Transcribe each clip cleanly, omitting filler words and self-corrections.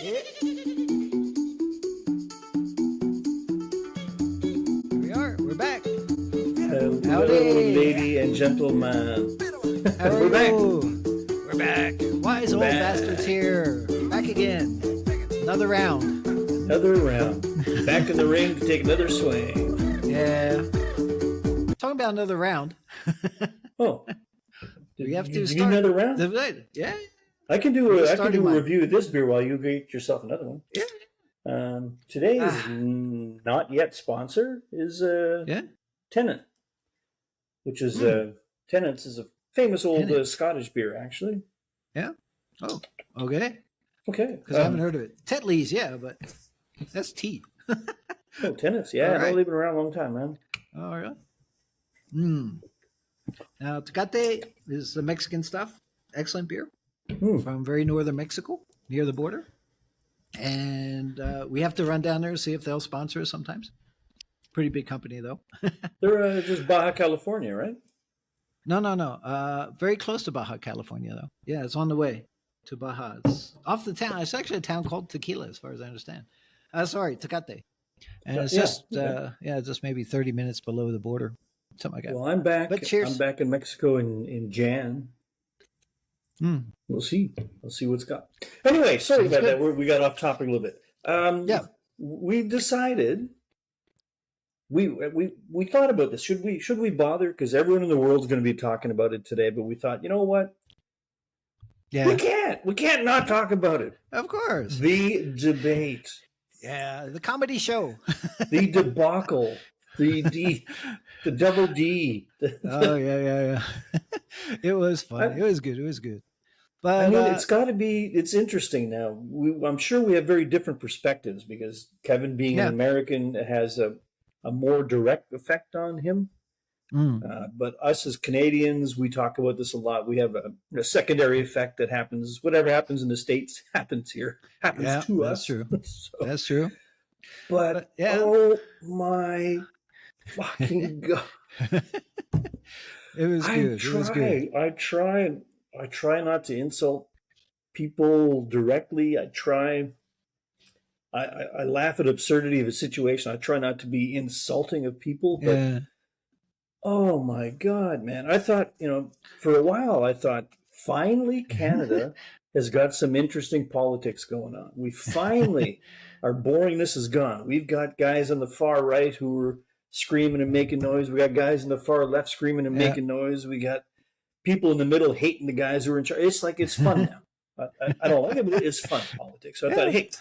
Here we are. We're back. Hello, Howdy. lady and gentlemen. How are We're back. you? We're back. Wise old back. bastards here. Back again. Another round. Another round. Back in the ring to take another swing. Yeah. Talking about another round. Oh, We have to you start. need another round? Yeah. I can do Just a starting mine. review of this beer while you get yourself another one. Yeah. Today's not yet sponsor is Yeah. Tennant, which is Tennant's is a famous old Scottish beer, actually. Yeah. Oh, okay. Okay, Because I haven't heard of it. Tetley's, yeah, but that's tea. Oh, Tennant's, yeah, All right. they've been around a long time, man. Oh, really? Now, Tecate is the Mexican stuff. Excellent beer from very northern Mexico, near the border. And we have to run down there and see if they'll sponsor us sometimes. Pretty big company, though. They're just Baja California, right? No. Very close to Baja, California, though. Yeah, it's on the way to Baja. It's off the town. It's actually a town called Tequila, as far as I understand. Sorry, Tecate. And it's just maybe 30 minutes below the border, something like that. Well, I'm back. But cheers. I'm back in Mexico in Jan. We'll see. We'll see what's got. Anyway, sorry about that. We got off topic a little bit. We decided we thought about this. Should we bother? Because everyone in the world is going to be talking about it today. But we thought, you know what? Yeah, we can't not talk about it. Of course. The debate. Yeah, the comedy show. The debacle. The double D. Oh yeah. It was fun. It was good. But I mean, it's got to be. It's interesting now. I'm sure we have very different perspectives because Kevin, being an American, has a more direct effect on him. But us as Canadians, we talk about this a lot. We have a secondary effect that happens. Whatever happens in the States happens here. Happens to us. That's true. So, that's true. But oh my fucking God! It was good. I try not to insult people directly. I laugh at absurdity of a situation. I try not to be insulting of people, but oh my God, man. I thought, for a while, I thought finally Canada has got some interesting politics going on. We finally, our boringness is gone. We've got guys on the far right who are screaming and making noise. We got guys on the far left screaming and making noise. We got people in the middle hating the guys who are in charge. It's like, it's fun now. I don't like it, but it's fun politics. So I thought, hey,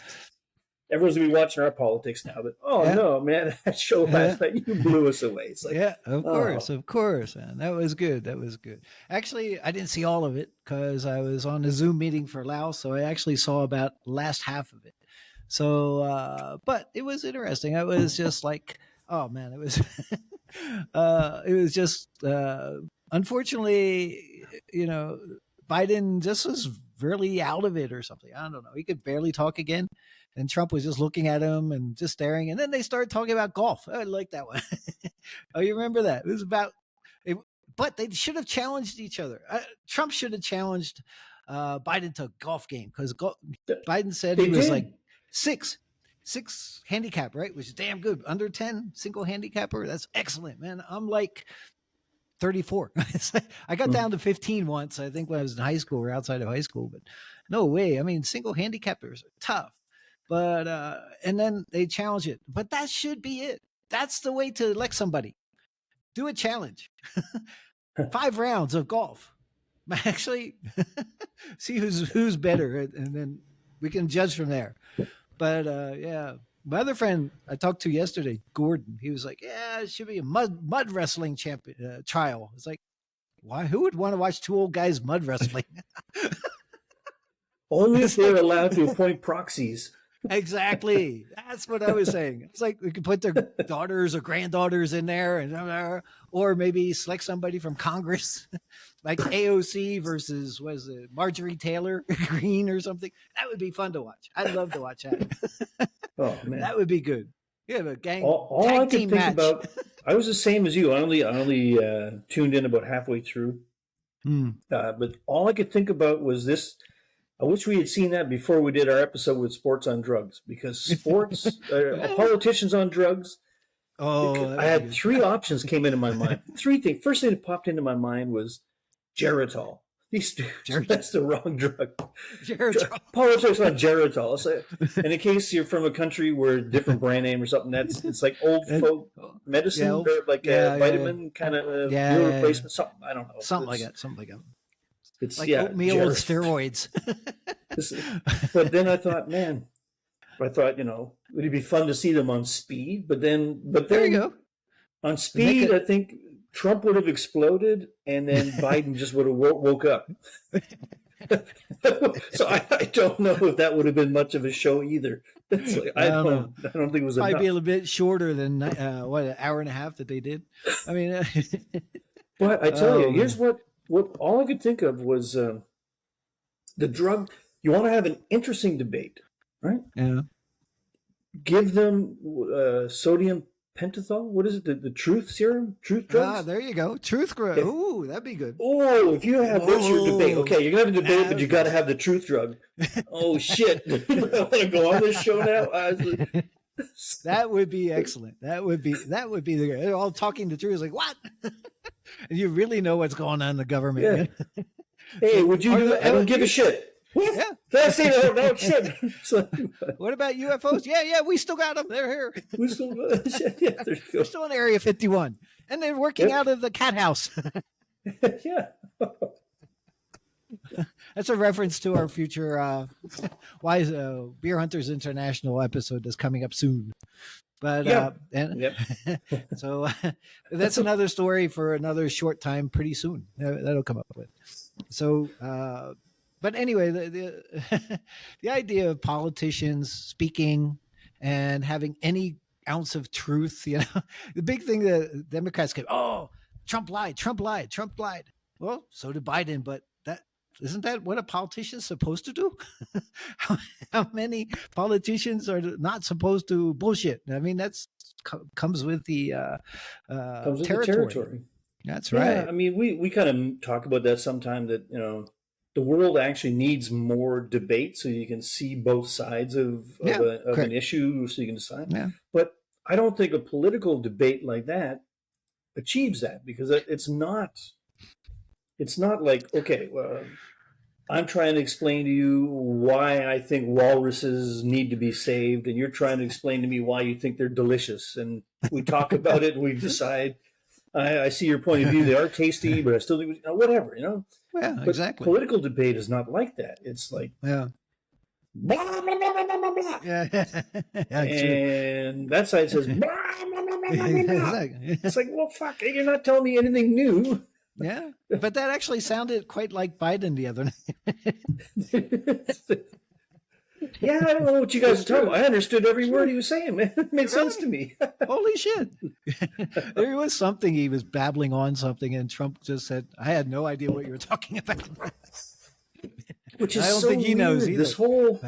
everyone's going to be watching our politics now. But, no, man, that show last night, you blew us away. It's like, of course. Man. That was good. Actually, I didn't see all of it because I was on a Zoom meeting for Laos. So I actually saw about the last half of it. So, but it was interesting. I was just like, oh, man, it was, it was just, unfortunately, Biden just was really out of it or something. I don't know. He could barely talk again. And Trump was just looking at him and just staring. And then they started talking about golf. I like that one. Oh, you remember that? It was about, but they should have challenged each other. Trump should have challenged Biden to a golf game because Biden said he was like six handicap, right? Which is damn good. Under 10, single handicapper. That's excellent, man. I'm like 34. I got down to 15 once, I think, when I was in high school or outside of high school, but no way. I mean, single handicappers are tough. But, and then they challenge it. But that should be it. That's the way to elect somebody. Do a challenge. 5 rounds of golf. Actually, see who's better. And then we can judge from there. But, my other friend I talked to yesterday, Gordon, he was like, yeah, it should be a mud wrestling trial. It's like, why? Who would want to watch 2 old guys mud wrestling? Only if they're allowed to appoint proxies. Exactly. That's what I was saying. It's like we could put their daughters or granddaughters in there, and or maybe select somebody from Congress, like AOC versus Marjorie Taylor Greene or something. That would be fun to watch. I'd love to watch that. Oh man, that would be good. Yeah, a gang all tag I could team think match. about. I was the same as you. I only tuned in about halfway through. But all I could think about was this. I wish we had seen that before we did our episode with sports on drugs, because sports, politicians on drugs. Oh, I had three options came into my mind. Three things. First thing that popped into my mind was Geritol. These dudes, that's the wrong drug. Geritol. Politics on Geritol. So, and in case you're from a country where a different brand name or something, it's like old folk medicine, or like a vitamin kind of meal replacement. Something, I don't know. Something like that. It's like oatmeal with steroids. But then I thought, man, would it be fun to see them on Speed? But then there you go. On Speed, I think Trump would have exploded, and then Biden just would have woke up. So I don't know if that would have been much of a show either. I don't think it was probably enough. Be a little bit shorter than an hour and a half that they did. I mean, but I tell you, here's what all I could think of was the drug. You want to have an interesting debate, right? Yeah. Give them sodium pentothal. What is it? The truth serum? Truth drugs? Ah, there you go. Truth drug. Ooh, that'd be good. Oh, if you have this your debate. Okay, you're going to have a debate, but you got to have the truth drug. Oh, shit. I want to go on this show now. That would be excellent. That would be they're all talking the truth. It's like, what? And you really know what's going on in the government. Yeah. Hey, would you do it? I don't give a shit. Yeah. That's no shit. What about UFOs? Yeah, we still got them. They're here. We're still in Area 51. And they're working out of the cat house. Yeah. That's a reference to our future Wise Beer Hunters International episode that's coming up soon. But so that's another story for another short time pretty soon. That'll come up with. So but anyway, the idea of politicians speaking and having any ounce of truth, the big thing that Democrats get, Trump lied. Well, so did Biden, but isn't that what a politician's supposed to do? How many politicians are not supposed to bullshit? I mean, that's comes with the territory. That's right. Yeah, I mean, we kind of talk about that sometime, that the world actually needs more debate so you can see both sides of an issue, so you can decide. Yeah. But I don't think a political debate like that achieves that, because it's not like, okay, I'm trying to explain to you why I think walruses need to be saved, and you're trying to explain to me why you think they're delicious, and we talk about it and we decide. I see your point of view. They are tasty, but I still think whatever, Yeah, but exactly. Political debate is not like that. It's like blah, blah, blah, blah, blah, blah, blah. And that side says blah, blah, blah, blah, blah, blah. It's like, well, fuck, you're not telling me anything new. Yeah, but that actually sounded quite like Biden the other night. Yeah, I don't know what you guys are talking about. I understood every word he was saying, man. It made sense to me. Holy shit. There was something, he was babbling on something, and Trump just said, I had no idea what you were talking about. Which is I don't so think he weird. knows either. This whole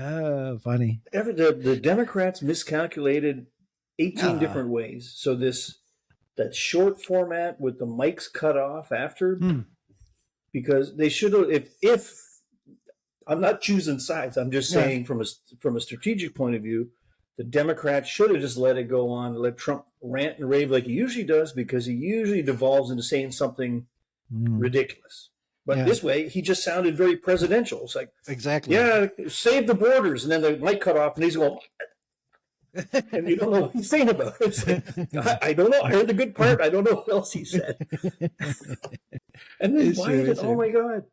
funny. The Democrats miscalculated 18 different ways. So that short format with the mics cut off after, because they should have, if I'm not choosing sides, I'm just saying from a strategic point of view, the Democrats should have just let it go on, let Trump rant and rave like he usually does, because he usually devolves into saying something ridiculous. But this way, he just sounded very presidential. It's like, exactly, save the borders, and then the mic cut off, and he's going, and you don't know what he's saying about it. It's like, I don't know. I heard the good part. I don't know what else he said. And then Biden, oh my God.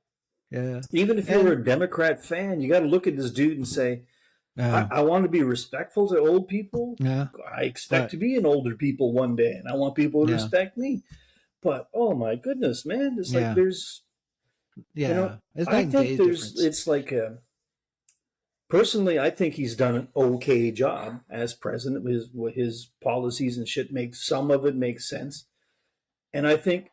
Yeah. Even if you're a Democrat fan, you got to look at this dude and say, I want to be respectful to old people. Yeah. I expect to be an older people one day, and I want people to respect me. But, oh my goodness, man. It's like there's, I think it's like, personally, I think he's done an okay job as president. His policies and shit some of it makes sense. And I think,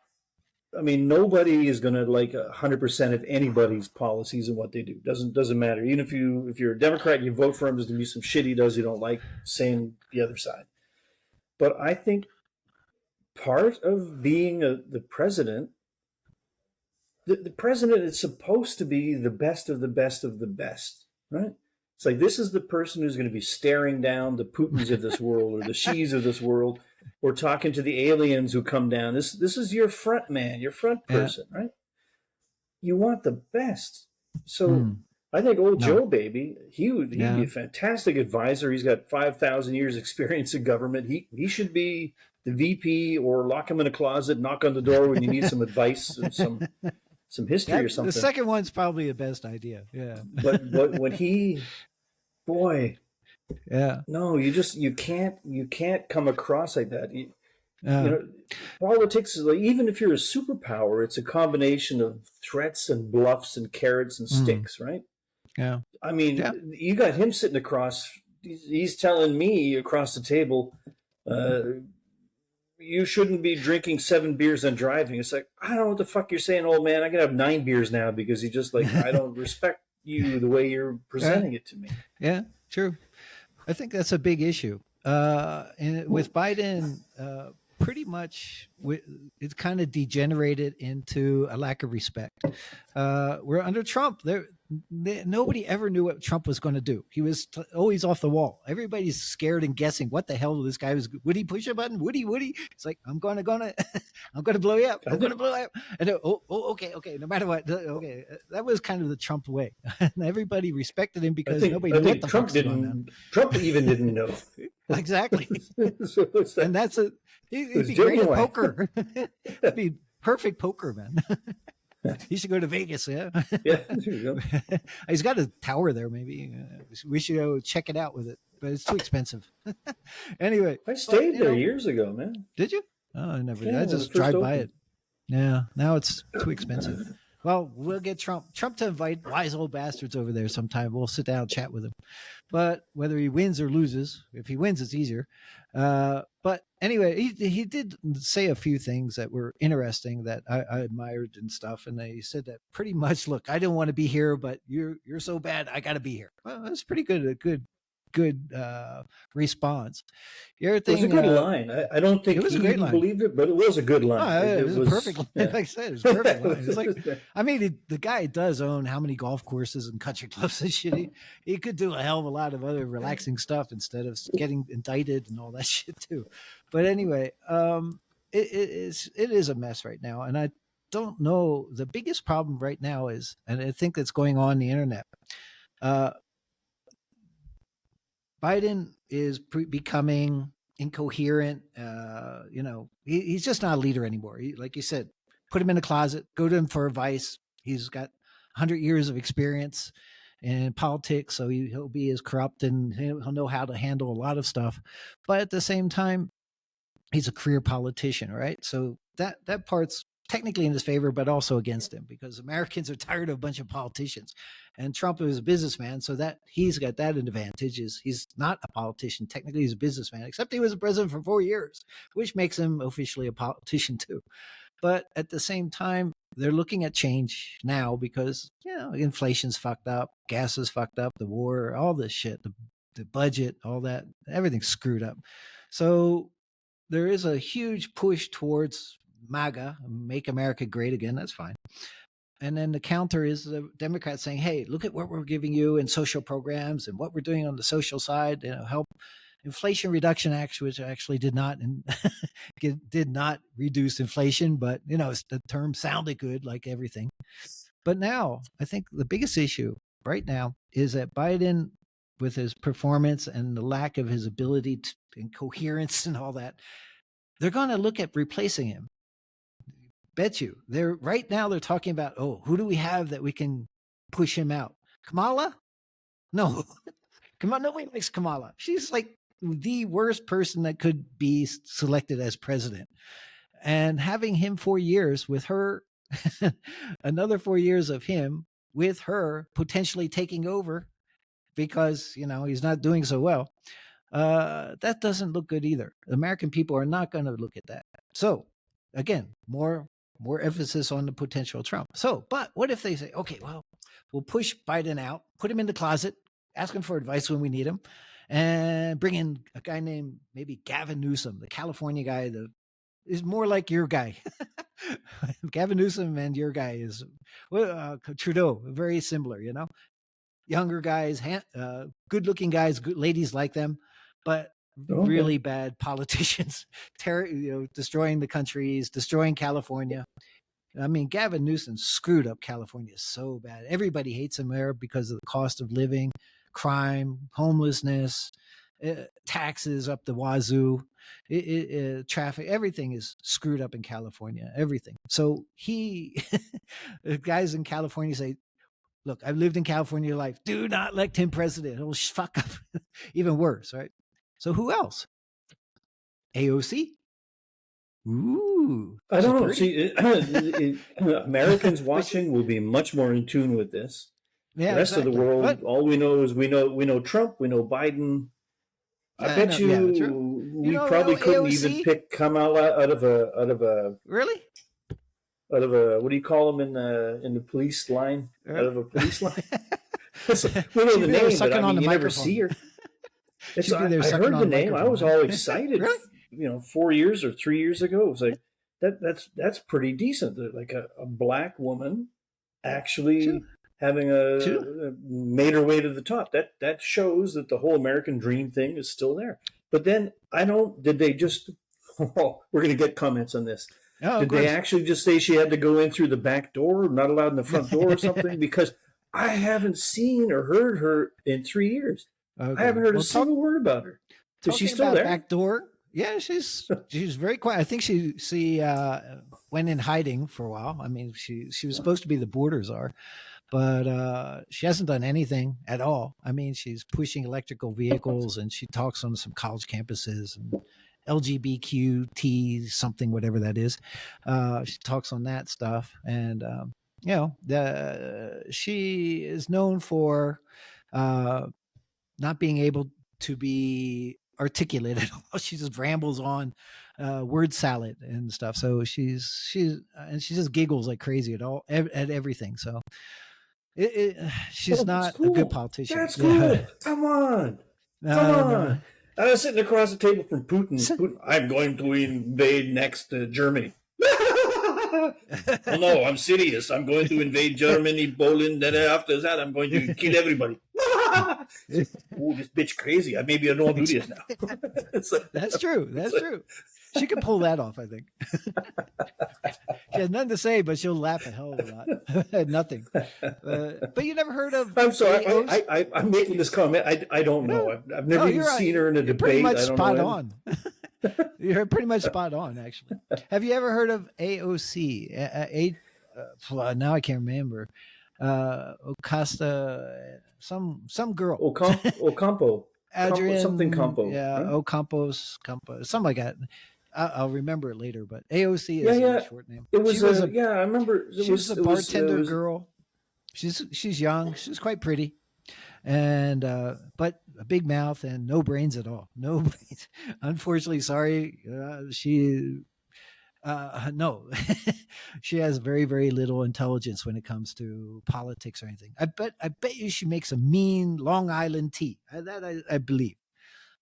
nobody is going to like 100% of anybody's policies and what they do. Doesn't matter. Even if you're a Democrat and you vote for him, there's going to be some shit he does you don't like, saying the other side. But I think part of being the president the president is supposed to be the best of the best of the best, right? It's like this is the person who's going to be staring down the Putins of this world or the Xis of this world, or talking to the aliens who come down. This is your front man, your front person, right? You want the best. So I think old Joe Baby, he'd be a fantastic advisor. He's got 5,000 years experience in government. He should be the VP, or lock him in a closet, knock on the door when you need some advice and some history or something. The second one's probably the best idea. Yeah. But when he, boy, no, you can't come across like that. You know, politics is like, even if you're a superpower, it's a combination of threats and bluffs and carrots and sticks, right? Yeah. I mean, you got him sitting across. He's telling me across the table, you shouldn't be drinking 7 beers and driving. It's like, I don't know what the fuck you're saying, old man. I can have 9 beers now because he just like, I don't respect you the way you're presenting it to me. Yeah, true. I think that's a big issue. And with Biden, pretty much it's kind of degenerated into a lack of respect. We're under Trump. Nobody ever knew what Trump was going to do. He was always off the wall. Everybody's scared and guessing what the hell this guy was. Would he push a button? Would he? It's like, I'm going to blow you up. I'm going to blow you up. And okay. No matter what. Okay. That was kind of the Trump way. And everybody respected him because nobody knew what the Trump didn't. Trump even didn't know. Exactly. And that's he'd be great at poker. He'd be perfect poker, man. He should go to Vegas. Yeah. Yeah. There you go. He's got a tower there. Maybe we should go check it out with it, but it's too expensive. Anyway, I stayed there years ago, man. Did you? Oh, I never did. I just drive by it. Yeah. Now it's too expensive. Well, we'll get Trump to invite wise old bastards over there sometime. We'll sit down and chat with him. But whether he wins or loses, if he wins, it's easier. But anyway, he did say a few things that were interesting that I admired and stuff. And he said that pretty much, look, I don't want to be here, but you're so bad, I got to be here. Well, that's pretty good. A good response. The other thing, it was a good line. I don't think he believed it, but it was a good line. It was a perfect line. Like I said, it was a perfect line. It's like, I mean, the guy does own how many golf courses and country clubs and shit. He could do a hell of a lot of other relaxing stuff instead of getting indicted and all that shit too. But anyway, it is a mess right now, and I don't know. The biggest problem right now is, and I think that's going on the internet. Biden is becoming incoherent. He's just not a leader anymore. Like you said, put him in a closet, go to him for advice. He's got 100 years of experience in politics, so he'll be as corrupt and he'll know how to handle a lot of stuff. But at the same time, he's a career politician, right? So that part's technically in his favor, but also against him because Americans are tired of a bunch of politicians. And Trump is a businessman, so that he's got that advantage. He's not a politician. Technically, he's a businessman, except he was a president for 4 years, which makes him officially a politician too. But at the same time, they're looking at change now because, inflation's fucked up, gas is fucked up, the war, all this shit, the budget, all that, everything's screwed up. So there is a huge push towards MAGA, Make America Great Again. That's fine. And then the counter is the Democrats saying, hey, look at what we're giving you in social programs and what we're doing on the social side, help Inflation Reduction Act, which actually did not reduce inflation, but the term sounded good, like everything. But now I think the biggest issue right now is that Biden, with his performance and the lack of his ability and coherence and all that, they're going to look at replacing him. Bet you. They're talking about, who do we have that we can push him out? Kamala? No. Nobody likes Kamala. She's like the worst person that could be selected as president. And having him 4 years with her, another 4 years of him with her potentially taking over because, he's not doing so well. That doesn't look good either. American people are not going to look at that. So again, more emphasis on the potential Trump. So, but what if they say, okay, well, we'll push Biden out, put him in the closet, ask him for advice when we need him, and bring in a guy named maybe Gavin Newsom, the California guy that is more like your guy. Gavin Newsom and your guy is Trudeau, very similar, younger guys, good-looking guys, good ladies like them, but really bad politicians, destroying the countries, destroying California. I mean, Gavin Newsom screwed up California so bad. Everybody hates him there because of the cost of living, crime, homelessness, taxes up the wazoo, traffic. Everything is screwed up in California. Everything. So the guys in California say, look, I've lived in California life. Do not elect him president. It'll fuck up even worse, right? So who else? AOC? Ooh. I don't know. See, Americans watching will be much more in tune with this. Yeah, the rest of the world, all we know is we know Trump, we know Biden. I bet you we probably couldn't AOC? Even come out of a really out of a, what do you call them in the police line? Out of a police line. We know the name, but I mean, you never see her. I heard the name. I was all excited. Really? 4 years or 3 years ago, it was like that's pretty decent. Like a black woman actually having made her way to the top. That shows that the whole American dream thing is still there. But then did they just? Oh, we're going to get comments on this. Oh, did they actually just say she had to go in through the back door, not allowed in the front door or something? Because I haven't seen or heard her in 3 years. Okay. I haven't heard a single word about her. Is she still there? Back door? Yeah, she's very quiet. I think she went in hiding for a while. I mean, she was supposed to be the border czar, but she hasn't done anything at all. I mean, she's pushing electrical vehicles and she talks on some college campuses and LGBTQ something, whatever that is. She talks on that stuff, and she is known for not being able to be articulate at all. She just rambles on word salad and stuff. So she just giggles like crazy at everything. So she's not a good politician. That's cool. Come on. No. I was sitting across the table from Putin. I'm going to invade next Germany. Oh no, I'm serious. I'm going to invade Germany, Poland, and after that, I'm going to kill everybody. Oh, this bitch crazy. Maybe I don't do this now. That's true. That's true. She could pull that off, I think. She has nothing to say, but she'll laugh a hell of a lot. Nothing. But you never heard of... I'm sorry. I'm making this comment. I don't know. I've never even seen her in a debate. Pretty much spot on. You're pretty much spot on, actually. Have you ever heard of AOC? Now I can't remember. Ocasta, some girl. Ocampo. Adrian. Something Campo. Yeah, right? Ocampos, something like that. I'll remember it later, but AOC is a short name. It was I remember. She was a bartender girl. She's young. She's quite pretty, and but a big mouth and no brains at all. No brains. Unfortunately, sorry. No, she has very, very little intelligence when it comes to politics or anything. I bet you she makes a mean Long Island tea. I believe,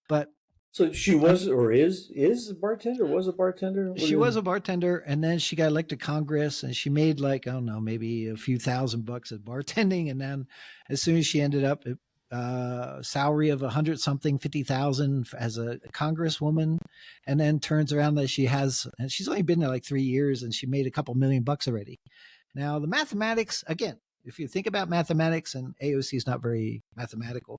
but. So she was or is a bartender? Was a bartender? She was a bartender, and then she got elected to Congress, and she made like, I don't know, maybe a few $1,000 at bartending, and then as soon as she ended up salary of 100-something, 50,000 as a congresswoman, and then turns around that and she's only been there like 3 years, and she made a couple $1 million already. Now the mathematics again. If you think about mathematics, and AOC is not very mathematical,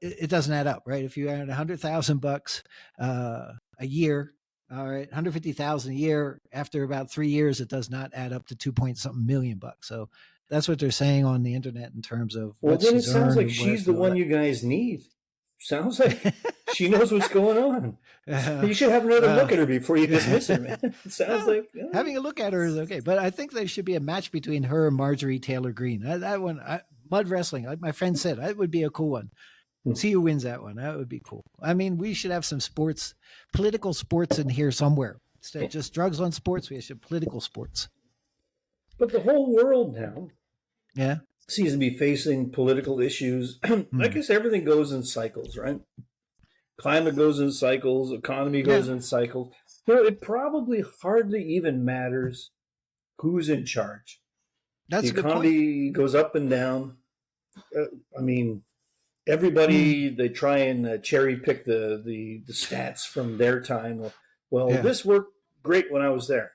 it doesn't add up, right? If you earn $100,000 a year, all right, 150,000 a year, after about 3 years, it does not add up to 2-point-something million bucks. So that's what they're saying on the internet in terms of what she's earned. Well, then it sounds like she's the one you guys need. Sounds like she knows what's going on. You should have another look at her before you dismiss her, man. It sounds like having a look at her is okay, but I think there should be a match between her and Marjorie Taylor Greene. That one, mud wrestling, like my friend said, that would be a cool one. See who wins that one. That would be cool. I mean, we should have some political sports in here somewhere. Instead of just drugs on sports, we should have political sports. But the whole world now, seems to be facing political issues. I guess everything goes in cycles, right? Climate goes in cycles, economy goes in cycles. it probably hardly even matters who's in charge. That's The a good point. economy goes up and down. I mean, everybody they try and cherry pick the stats from their time. Well, Yeah. this worked great when I was there.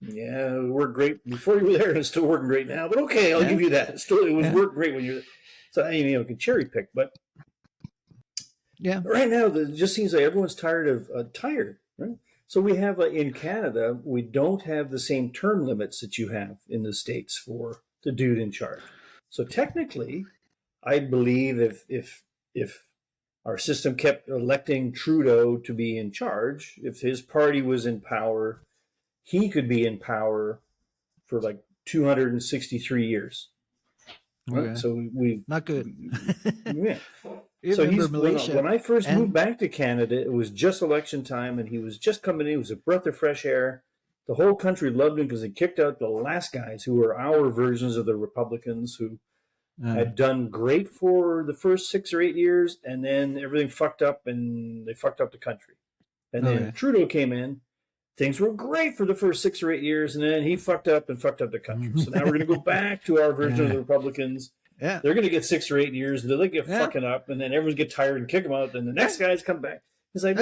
Yeah, it worked great before you were there, and it's still working great now. But okay, I'll Yeah. give you that. It was worked great when you're there. So you can cherry pick, but Yeah. right now it just seems like everyone's tired of tired. Right? So we have in Canada, we don't have the same term limits that you have in the States for the dude in charge. So technically, I believe if our system kept electing Trudeau to be in charge, if his party was in power, he could be in power for like 263 years. Right? Okay. So we Not good. yeah. You So remember Malaysia? when I first and moved back to Canada, it was just election time, and he was just coming in. It was a breath of fresh air. The whole country loved him because he kicked out the last guys who were our versions of the Republicans who had done great for the first 6 or 8 years, and then everything fucked up, and they fucked up the country. And then Trudeau came in. Things were great for the first 6 or 8 years, and then he fucked up and fucked up the country. So now we're going to go back to our version of the Republicans. Yeah. They're going to get 6 or 8 years until they get fucking up, and then everyone's get tired and kick them out. Then the next guys come back. It's like,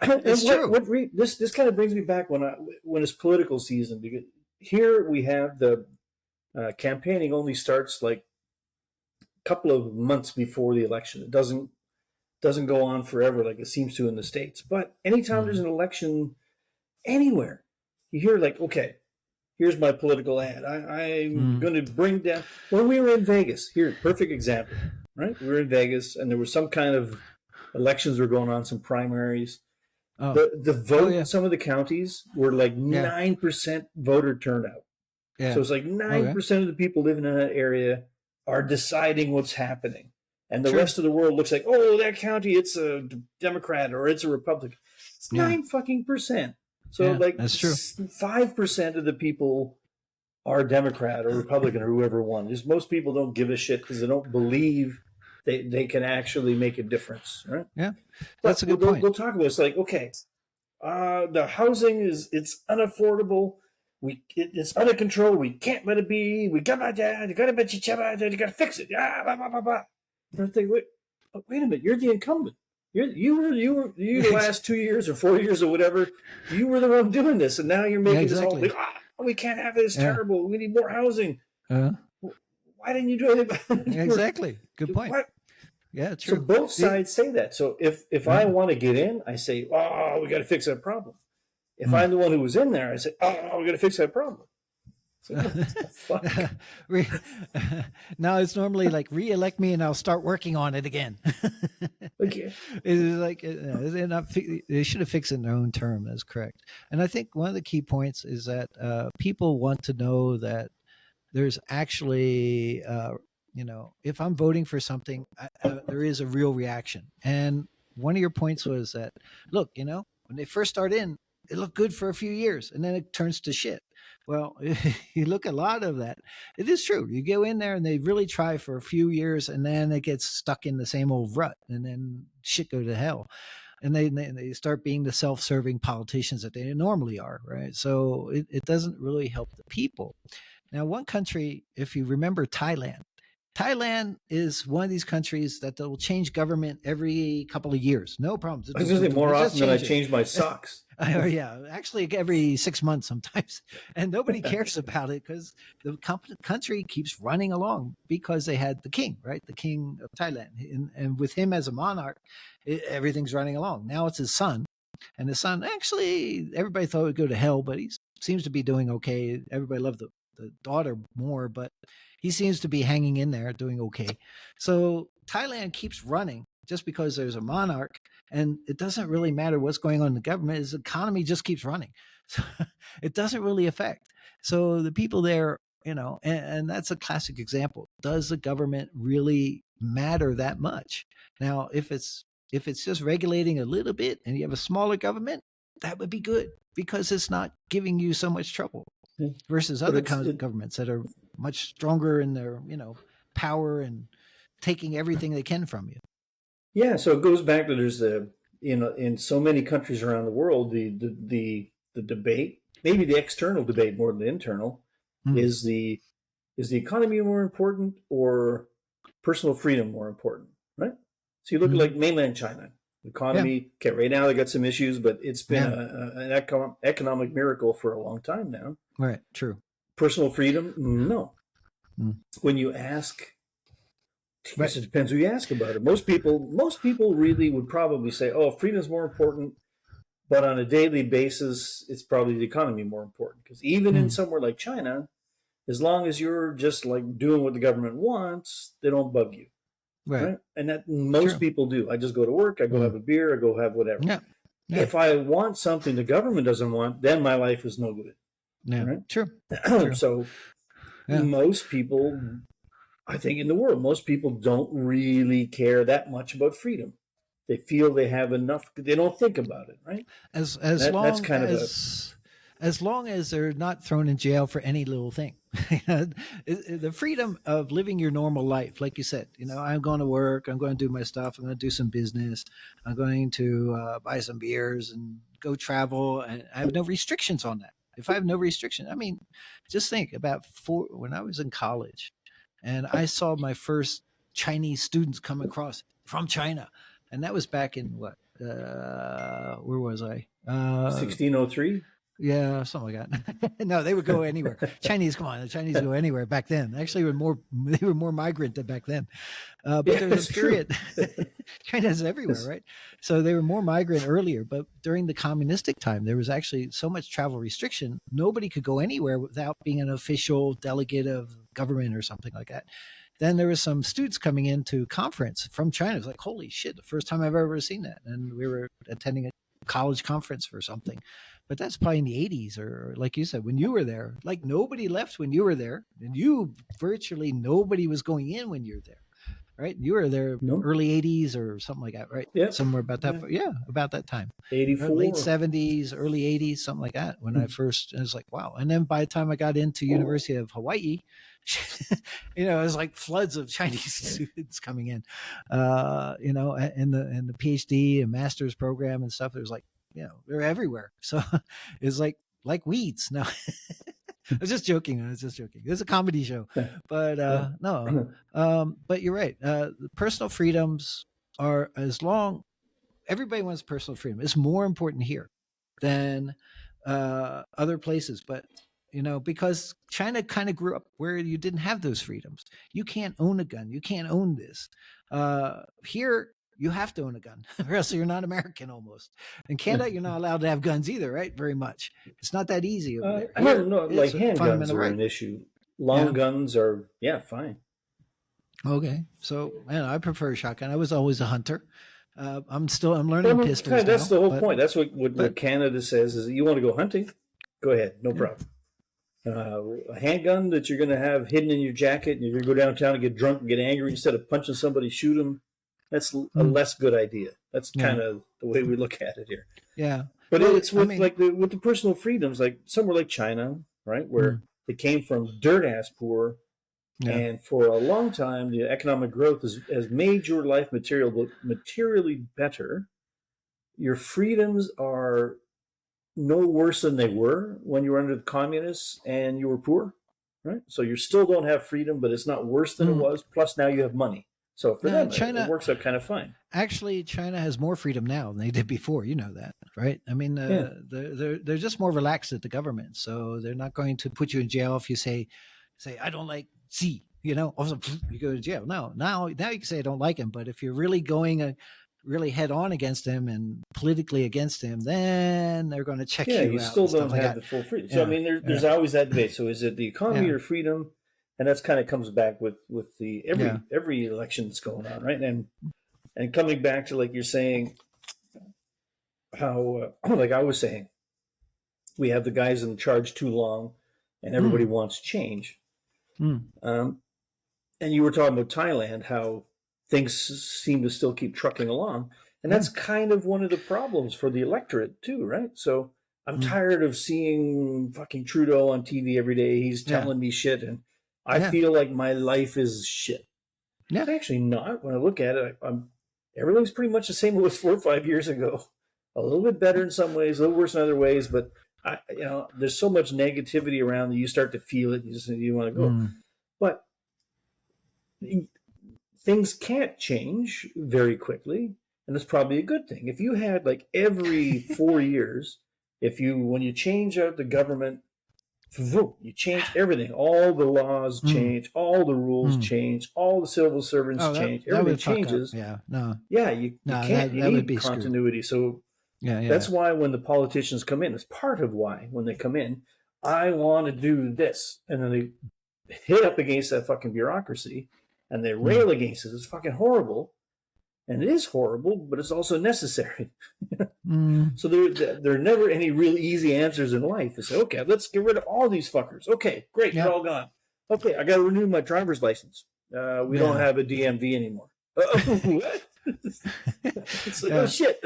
it's true. This kind of brings me back when it's political season, because here we have the campaigning only starts like a couple of months before the election. It doesn't go on forever like it seems to in the States. But anytime there's an election anywhere, you hear like, okay, here's my political ad. I'm going to bring down. When we were in Vegas, here, perfect example, right? We were in Vegas, and there was some kind of elections were going on, some primaries. The vote in some of the counties were like 9% voter turnout. So it's like 9% of the people living in that area are deciding what's happening. And the rest of the world looks like, oh, that county, it's a Democrat or it's a Republican. It's 9%. So like that's true. 5% of the people are Democrat or Republican or whoever won. Just most people don't give a shit because they don't believe they can actually make a difference. Right? Yeah, that's a good point. We'll talk about it. It's like, okay, the housing it's unaffordable. It's under control. We can't let it be. We got to fix it. Blah, blah, blah, blah. And I think, wait a minute, you're the incumbent. You were the last 2 years or 4 years or whatever. You were the one doing this, and now you're making this whole like, we can't have it. It's terrible. We need more housing. Why didn't you do anything? Exactly. Good point. What? Yeah, true. So both sides say that. So if I want to get in, I say, oh, we got to fix that problem. If I'm the one who was in there, I say, oh, we got to fix that problem. So, now it's normally like re-elect me and I'll start working on it again. Okay. It's like they should have fixed it in their own term. That's correct. And I think one of the key points is that people want to know that there's actually, if I'm voting for something, there is a real reaction. And one of your points was that, look, when they first start in, it looked good for a few years and then it turns to shit. Well, you look at a lot of that. It is true. You go in there and they really try for a few years and then it gets stuck in the same old rut and then shit go to hell. And they start being the self-serving politicians that they normally are, right? So it doesn't really help the people. Now, one country, if you remember Thailand is one of these countries that will change government every couple of years. No problems. I was going to say more often than I change my socks. Yeah, actually every 6 months sometimes. And nobody cares about it because the country keeps running along because they had the king, right? The king of Thailand. And with him as a monarch, everything's running along. Now it's his son. And his son, actually, everybody thought it would go to hell, but he seems to be doing okay. Everybody loved the daughter more, but he seems to be hanging in there doing okay. So Thailand keeps running just because there's a monarch, and it doesn't really matter what's going on in the government. His economy just keeps running. So it doesn't really affect. So the people there, and that's a classic example. Does the government really matter that much? Now, if it's just regulating a little bit and you have a smaller government, that would be good because it's not giving you so much trouble versus other governments that are much stronger in their, power and taking everything they can from you. Yeah, so it goes back to there's in so many countries around the world, the debate, maybe the external debate more than the internal, is the economy more important or personal freedom more important, right? So you look at like mainland China, economy. Okay, right now they got some issues, but it's been an economic miracle for a long time now. Right. True. Personal freedom, no. When you ask, I guess it depends who you ask about it. Most people really would probably say, "Oh, freedom is more important," but on a daily basis, it's probably the economy more important. Because even in somewhere like China, as long as you're just like doing what the government wants, they don't bug you, right? And that most people do. I just go to work, I go have a beer, I go have whatever. Yeah. If I want something the government doesn't want, then my life is no good. Yeah. Right? True. So most people, I think in the world, most people don't really care that much about freedom. They feel they have enough. They don't think about it, right? As That's kind of as long as they're not thrown in jail for any little thing. The freedom of living your normal life, like you said, I'm going to work, I'm going to do my stuff, I'm going to do some business, I'm going to buy some beers and go travel, and I have no restrictions on that. If I have no restriction, I mean, just think about when I was in college and I saw my first Chinese students come across from China. And that was back in what? Where was I? 1603. Yeah, something like that. No, they would go anywhere. Chinese, come on, the Chinese go anywhere back then. Actually, they were more migrant than back then. But there was a period. China's everywhere, right? So they were more migrant earlier. But during the communistic time, there was actually so much travel restriction. Nobody could go anywhere without being an official delegate of government or something like that. Then there was some students coming into conference from China. It was like, holy shit, the first time I've ever seen that. And we were attending a college conference for something. But that's probably in the 80s, or like you said, when you were there. Like nobody left when you were there. And virtually nobody was going in when you were there. Right? You were there early 80s or something like that, right? Yeah. Somewhere about that. Yeah, about that time. 84. Late 70s, early 80s, something like that. When I was like, wow. And then by the time I got into University of Hawaii, it was like floods of Chinese students coming in, in the PhD and master's program and stuff. There's like, they're everywhere. So it's like weeds. No, I was just joking. It's a comedy show, but no. But you're right. The personal freedoms are everybody wants personal freedom. It's more important here than other places, but because China kind of grew up where you didn't have those freedoms. You can't own a gun. You can't own this. Here, you have to own a gun, or else you're not American almost. In Canada, you're not allowed to have guns either, right? Very much. It's not that easy over there. I don't know. Like handguns are an issue. Long guns are, fine. Okay. So, I prefer a shotgun. I was always a hunter. I'm learning pistols. That's the whole point. That's what Canada says is you want to go hunting, go ahead, no problem. A handgun that you're going to have hidden in your jacket and you're going to go downtown and get drunk and get angry instead of punching somebody, shoot them. That's a less good idea. That's kind of the way we look at it here. Yeah. But it's with with the personal freedoms, like somewhere like China, right, where they came from dirt ass poor. Yeah. And for a long time, the economic growth has made your life materially better. Your freedoms are no worse than they were when you were under the communists and you were poor, right? So you still don't have freedom, but it's not worse than it was. Plus, now you have money. So for them, China, it works out kind of fine. Actually, China has more freedom now than they did before. You know that, right? I mean, they're just more relaxed at the government, so they're not going to put you in jail if you say I don't like Z. Also you go to jail. No, now you can say I don't like him, but if you're really going really head on against him and politically against him, then they're going to check you out. Yeah, you still don't have the full freedom. So I mean, there's always that debate. So is it the economy or freedom? And that's kind of comes back with the every election that's going on, right? And coming back to like you're saying, how like I was saying, we have the guys in charge too long, and everybody wants change. And you were talking about Thailand, how things seem to still keep trucking along. And that's kind of one of the problems for the electorate too, right? So I'm tired of seeing fucking Trudeau on TV every day. He's telling me shit. And I feel like my life is shit. Yeah. It's actually not. When I look at it, everything's pretty much the same it was 4 or 5 years ago. A little bit better in some ways, a little worse in other ways, but there's so much negativity around that you start to feel it. You want to go, but things can't change very quickly, and that's probably a good thing. If you had like every 4 years, when you change out the government, you change everything. All the laws change, all the rules change, all the civil servants change. Everything changes. Yeah, no. Yeah, you can't. You need continuity. Screwed. So that's why when the politicians come in, it's part of why when they come in, I want to do this, and then they hit up against that fucking bureaucracy, and they rail against it. It's fucking horrible, and it is horrible, but it's also necessary. So there are never any real easy answers in life. They say, okay, let's get rid of all these fuckers. Okay, great, they're all gone. Okay, I got to renew my driver's license. We don't have a DMV anymore. What? It's like, oh shit.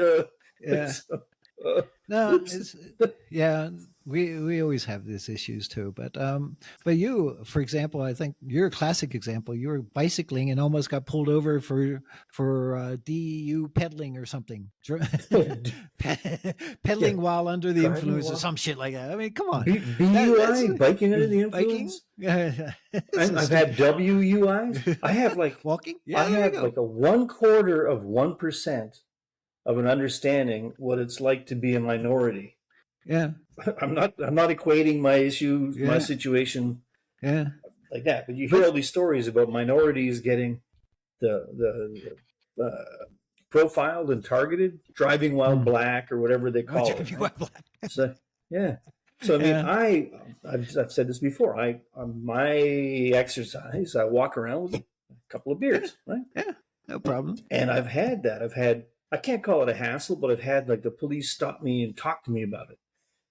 No, we always have these issues too. But you, for example, I think you're a classic example. You were bicycling and almost got pulled over for DU pedaling or something, pedaling while under the influence or some shit like that. I mean, come on, BUI, biking under the influence. I've had WUIs. I have like walking. I have like a 0.25% of an understanding what it's like to be a minority. Yeah. I'm not equating my issue, my situation like that. But you hear all these stories about minorities getting the profiled and targeted, driving while black or whatever they call it. So, yeah. So I mean, I've said this before. My exercise, I walk around with a couple of beers, right? Yeah, no problem. And I've had that. I can't call it a hassle, but I've had like the police stop me and talk to me about it.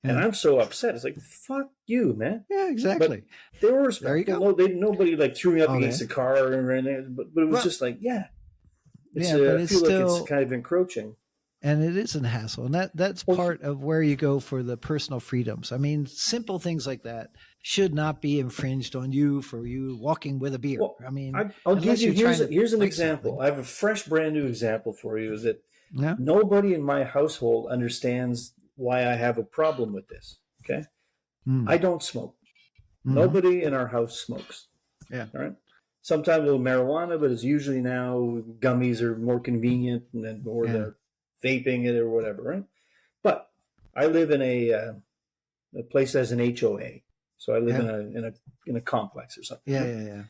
And I'm so upset. It's like, fuck you, man. Yeah, exactly. But they were respectful. There you go. Nobody like threw me up against the car or anything. But it was just like, I feel like it's kind of encroaching. And it is a hassle. And that's part of where you go for the personal freedoms. I mean, simple things like that should not be infringed on you for you walking with a beer. Well, I mean, I'll give you, here's an example. Something. I have a fresh, brand new example for you that nobody in my household understands why I have a problem with this. Okay. I don't smoke. Nobody in our house smokes. Yeah. All right. Sometimes a little marijuana, but it's usually now gummies are more convenient or they're vaping it or whatever. Right. But I live in a place that has an HOA. So I live in a complex or something. Yeah.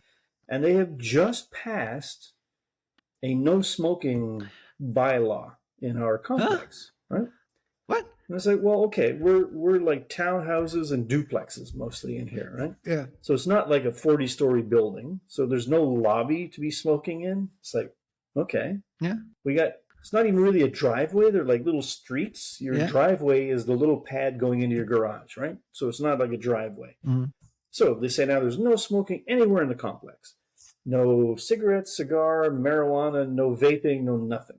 And they have just passed a no smoking bylaw in our complex, right? What? And I was like, well, okay, we're like townhouses and duplexes mostly in here, right? Yeah. So it's not like a 40-story building. So there's no lobby to be smoking in. It's like, okay. Yeah. It's not even really a driveway. They're like little streets. Your driveway is the little pad going into your garage, right? So it's not like a driveway. So they say now there's no smoking anywhere in the complex. No cigarettes, cigar, marijuana, no vaping, no nothing.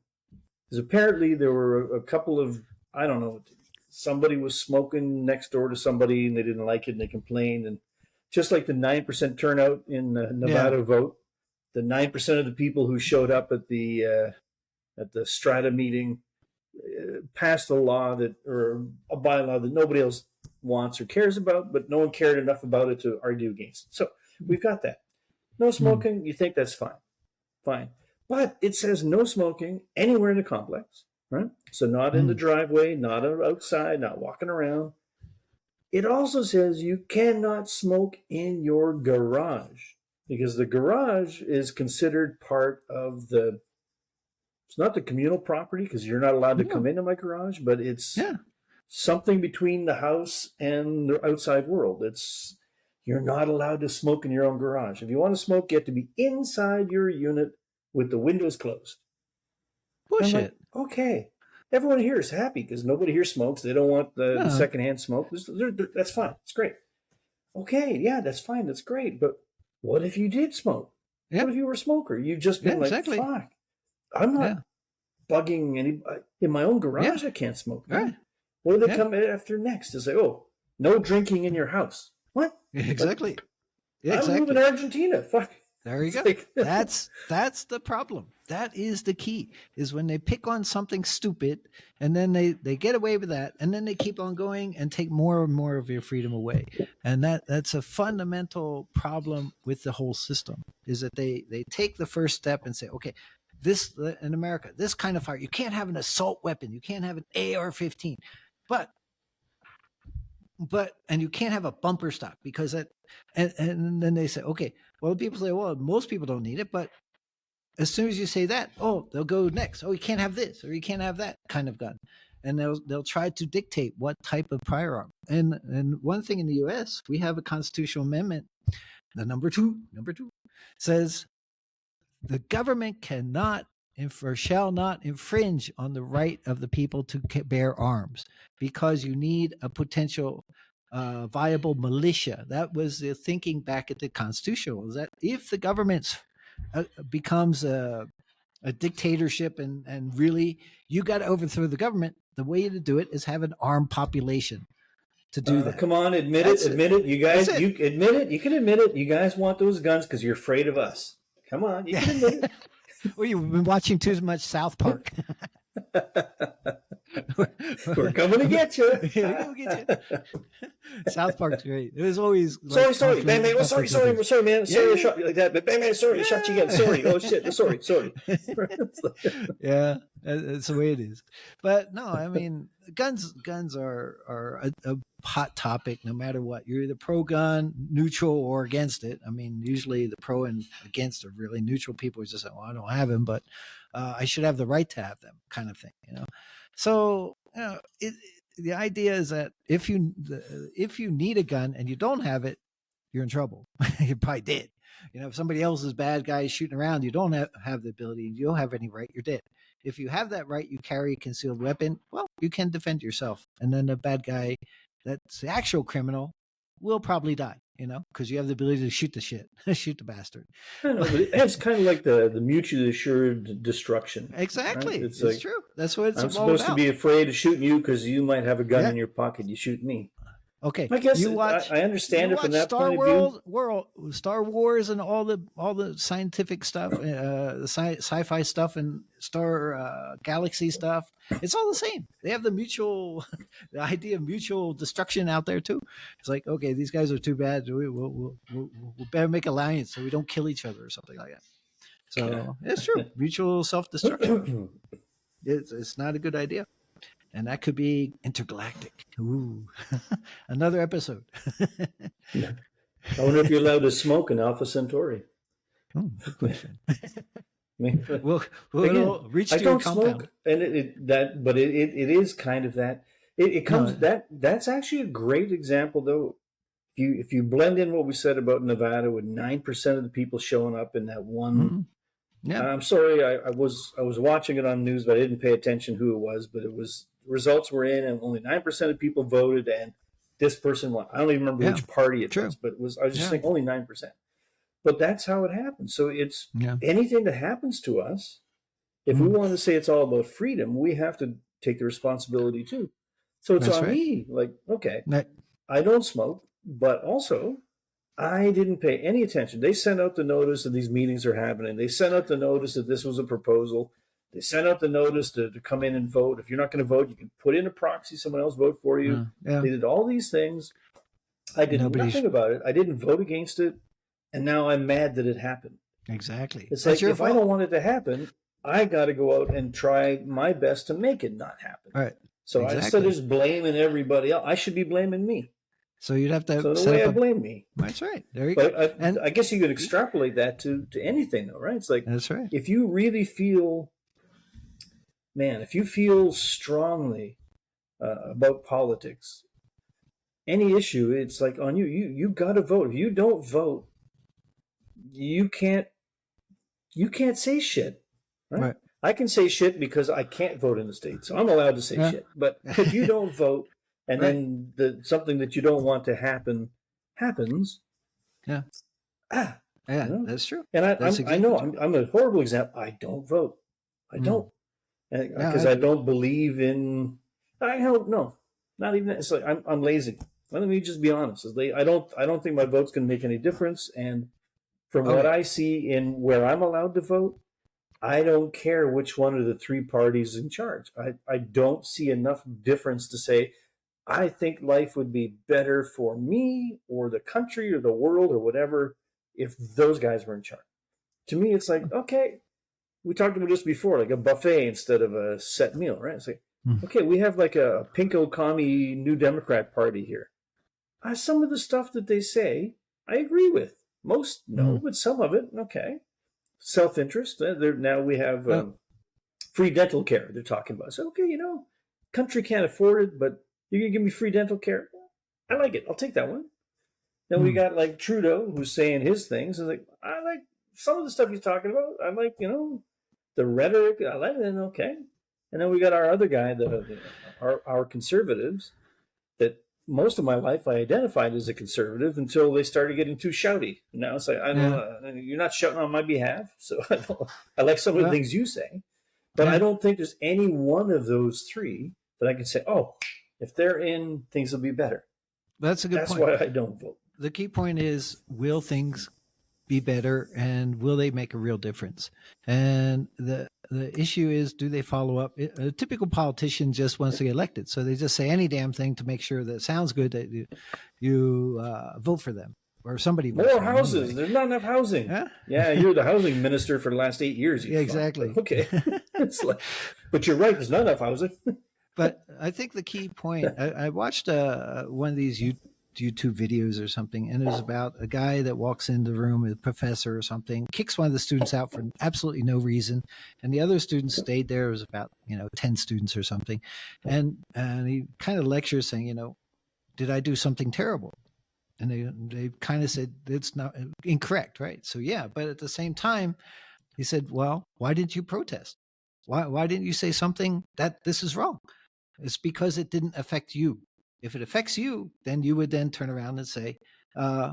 Because apparently there were a couple of, I don't know, somebody was smoking next door to somebody and they didn't like it and they complained. And just like the 9% turnout in the Nevada vote, the 9% of the people who showed up at the Strata meeting passed a law or a bylaw that nobody else wants or cares about, but no one cared enough about it to argue against it. So we've got that. No smoking, you think that's fine. Fine. But it says no smoking anywhere in the complex, right? So not in the driveway, not outside, not walking around. It also says you cannot smoke in your garage because the garage is considered part of it's not the communal property because you're not allowed to come into my garage, but it's something between the house and the outside world. You're not allowed to smoke in your own garage. If you want to smoke, you have to be inside your unit with the windows closed. Bullshit. Like, okay. Everyone here is happy because nobody here smokes. They don't want the secondhand smoke. That's fine. It's great. Okay, yeah, that's fine. That's great. But what if you did smoke? Yeah. What if you were a smoker? You've just been fuck. I'm not bugging anybody. In my own garage, I can't smoke. Right. What do they come after next? To say, no drinking in your house. What? Exactly. I live in Argentina. Fuck. There you go. That's the problem. That is the key, is when they pick on something stupid and then they get away with that, and then they keep on going and take more and more of your freedom away. And that's a fundamental problem with the whole system, is that they take the first step and say, okay, this in America, this kind of fire, you can't have an assault weapon, you can't have an AR-15, but and you can't have a bumper stock because that, and then they say, okay, well, people say, well, most people don't need it, but as soon as you say that, oh, they'll go next. Oh, you can't have this or you can't have that kind of gun, and they'll try to dictate what type of firearm. And one thing in the U.S., we have a constitutional amendment, the number two says the government cannot or shall not infringe on the right of the people to bear arms, because you need a potential viable militia. That was the thinking back at the constitutional, is that if the government becomes a dictatorship and really you got to overthrow the government, the way to do it is have an armed population to do that. Come on, admit it. You guys, you admit it. You can admit it. You guys want those guns because you're afraid of us. Come on, you can admit it. Well, you've been watching too much South Park. We're coming to get you. Yeah, we'll get you. South Park's great. It was always like, sorry, bang, man. Sorry, man. Sorry, I shot you like that. But bang, man, sorry, I shot you again. Sorry. Oh shit. Sorry. Yeah, that's the way it is. But no, I mean, guns are a hot topic no matter what. You're either pro-gun, neutral, or against it. I mean, usually the pro and against are really neutral. People are just saying, well, I don't have them, but I should have the right to have them, kind of thing, So, the idea is that if you need a gun and you don't have it, you're in trouble. You're probably dead. If somebody else is bad guy shooting around, you don't have the ability, you don't have any right, you're dead. If you have that right, you carry a concealed weapon, well, you can defend yourself. And then the bad guy, that's the actual criminal, will probably die, because you have the ability to shoot the bastard. It's kind of like the mutually assured destruction. Exactly. Right? It's true. That's what it's I'm supposed to be afraid of shooting you because you might have a gun in your pocket. You shoot me. Okay, I guess I understand it from that point of view. Star Wars and all the scientific stuff, the sci-fi stuff, and Star Galaxy stuff. It's all the same. They have the idea of mutual destruction out there too. It's like, okay, these guys are too bad. We'll better make alliance so we don't kill each other or something like that. So it's true. Mutual self-destruction. It's not a good idea. And that could be intergalactic. Ooh, another episode. Yeah. I wonder if you're allowed to smoke in Alpha Centauri. Oh, good question. We'll again, reach to your compound. Smoke, and it is kind of that. It comes that's actually a great example, though. If you blend in what we said about Nevada, with 9% of the people showing up in that one. Mm-hmm. Yeah. I'm sorry, I was watching it on news, but I didn't pay attention who it was. But results were in, and only 9% of people voted, and this person won. I don't even remember which party it was, but I was just thinking only 9%. But that's how it happens. So it's anything that happens to us. If we want to say it's all about freedom, we have to take the responsibility too. So it's on me. Like, okay, I don't smoke, but also I didn't pay any attention. They sent out the notice that these meetings are happening. They sent out the notice that this was a proposal. They sent out the notice to come in and vote. If you're not going to vote, you can put in a proxy, someone else vote for you. They did all these things. I did nothing about it. I didn't vote against it. And now I'm mad that it happened. Exactly. It's like, if I don't want it to happen, I got to go out and try my best to make it not happen. Right. So instead of just blaming everybody else, I should be blaming me. So you'd have to. So the way I blame me. That's right. There you go. But I guess you could extrapolate that to anything, though, right? It's like, that's right. If you really feel, if you feel strongly about politics, any issue, it's like on you. You got to vote. If you don't vote, you can't say shit, right? I can say shit because I can't vote in the state, so I'm allowed to say shit. But if you don't vote, and then something that you don't want to happen happens. Yeah. That's true. And I know I'm a horrible example. I don't vote. I don't, because I don't believe in. I don't know. Not even that. It's like I'm lazy. Let me just be honest. I don't think my vote's going to make any difference. And from what I see in where I'm allowed to vote, I don't care which one of the three parties in charge. I don't see enough difference to say, I think life would be better for me or the country or the world or whatever if those guys were in charge. To me, it's like, okay, we talked about this before, like a buffet instead of a set meal, right? It's like, okay, we have like a pinko commie New Democrat Party here. Some of the stuff that they say, I agree with. Most, no, but some of it, okay. Self-interest. Now we have free dental care. They're talking about. So, okay, country can't afford it, but you can give me free dental care. I like it. I'll take that one. Then we got like Trudeau, who's saying his things. It's like, I like some of the stuff he's talking about. I like, the rhetoric. I like it. Okay. And then we got our other guy, our conservatives, that most of my life I identified as a conservative until they started getting too shouty. Now it's like, I don't, you're not shouting on my behalf. So I like some of the things you say, but I don't think there's any one of those three that I can say, oh, if they're in, things will be better. That's a good point. That's why I don't vote. The key point is, will things be better, and will they make a real difference? And the issue is, do they follow up? A typical politician just wants to get elected, so they just say any damn thing to make sure that it sounds good that you vote for them, or somebody votes more for houses. Them anyway. There's not enough housing. Yeah, you're the housing minister for the last 8 years. Yeah, exactly. Okay, it's like, but you're right. There's not enough housing. But I think the key point, I watched one of these YouTube videos or something, and it was about a guy that walks into the room, a professor or something, kicks one of the students out for absolutely no reason, and the other students stayed there. It was about 10 students or something, and he kind of lectures saying, did I do something terrible? And they kind of said it's not incorrect, right? So yeah, but at the same time, he said, well, why didn't you protest? Why didn't you say something that this is wrong? It's because it didn't affect you. If it affects you, then you would then turn around and say, hey,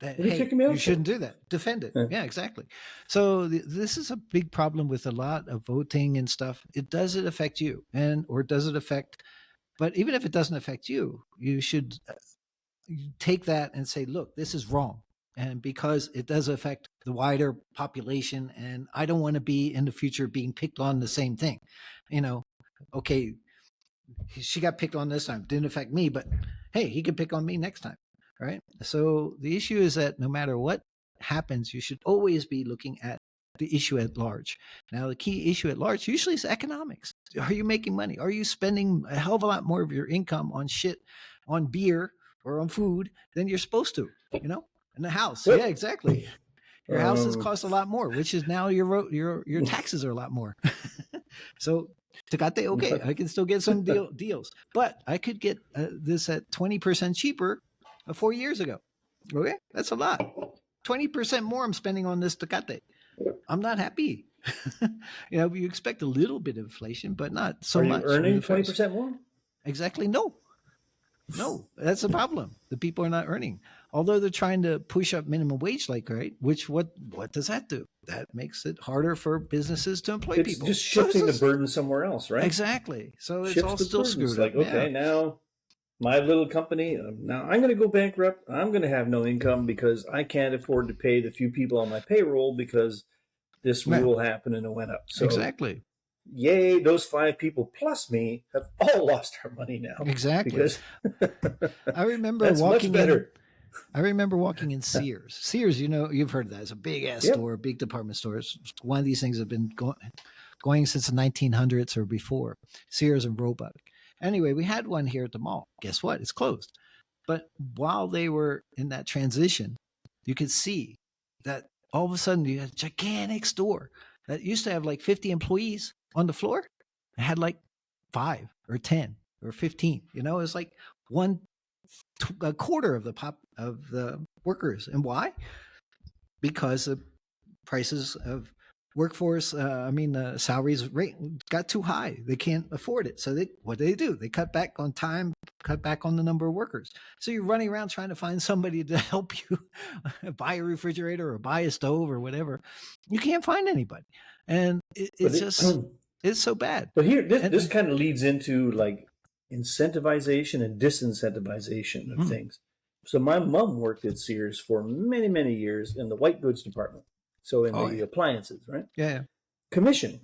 you shouldn't do that. Defend it. Yeah, exactly. So this is a big problem with a lot of voting and stuff. Does it affect you? Or does it affect, but even if it doesn't affect you, you should take that and say, look, this is wrong. And because it does affect the wider population, and I don't want to be in the future being picked on the same thing. Okay, she got picked on this time. Didn't affect me, but hey, he could pick on me next time, right? So the issue is that no matter what happens, you should always be looking at the issue at large. Now, the key issue at large usually is economics. Are you making money? Are you spending a hell of a lot more of your income on shit, on beer or on food than you're supposed to, in the house? Yeah, exactly. Your houses cost a lot more, which is now your taxes are a lot more. So Tecate, okay, I can still get some deals, but I could get this at 20% cheaper 4 years ago. Okay, that's a lot. 20% more I'm spending on this Tecate. I'm not happy. You expect a little bit of inflation, but not so much. Are you earning 20% more? Exactly, no. No, that's the problem. The people are not earning. Although they're trying to push up minimum wage, right? Which what does that do? That makes it harder for businesses to employ people. It's just shifting the burden somewhere else, right? Exactly. So it's all still screwed up. Like, okay, now my little company, now I'm going to go bankrupt. I'm going to have no income because I can't afford to pay the few people on my payroll because this rule happened and it went up. So exactly. Yay, those 5 people plus me have all lost our money now. Exactly. Because I remember walking in Sears. Sears, you've heard of that. It's a big ass store, big department store. It's one of these things that have been going since the 1900s or before. Sears and Roebuck. Anyway, we had one here at the mall. Guess what? It's closed. But while they were in that transition, you could see that all of a sudden you had a gigantic store that used to have like 50 employees on the floor. It had like 5 or 10 or 15. It's like a quarter of the workers. And why? Because the prices of workforce, salaries rate got too high. They can't afford it. So what do? They cut back on time, cut back on the number of workers. So you're running around trying to find somebody to help you buy a refrigerator or buy a stove or whatever. You can't find anybody. And it's so bad. But here, this kind of leads into like incentivization and disincentivization of things. So my mom worked at Sears for many, many years in the white goods department. So in the appliances, right? Yeah. Commission.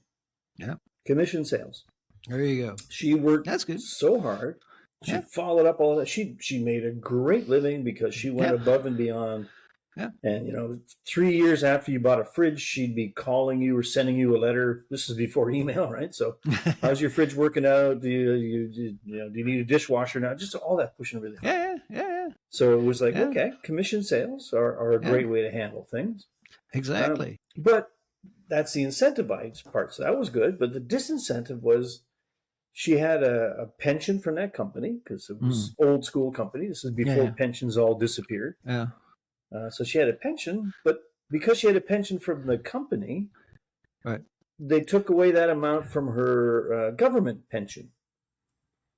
Yeah. Commission sales. There you go. She worked That's good. so hard. She followed up all that. She made a great living because she went above and beyond. Yeah. And 3 years after you bought a fridge, she'd be calling you or sending you a letter. This is before email, right? So, how's your fridge working out? Do you need a dishwasher now? Just all that pushing really hard. Yeah. So it was like, okay, commission sales are a great way to handle things. Exactly. But that's the incentivized part. So that was good. But the disincentive was she had a pension from that company because it was old school company. This is before pensions all disappeared. Yeah. So she had a pension, but because she had a pension from the company, right, they took away that amount from her government pension.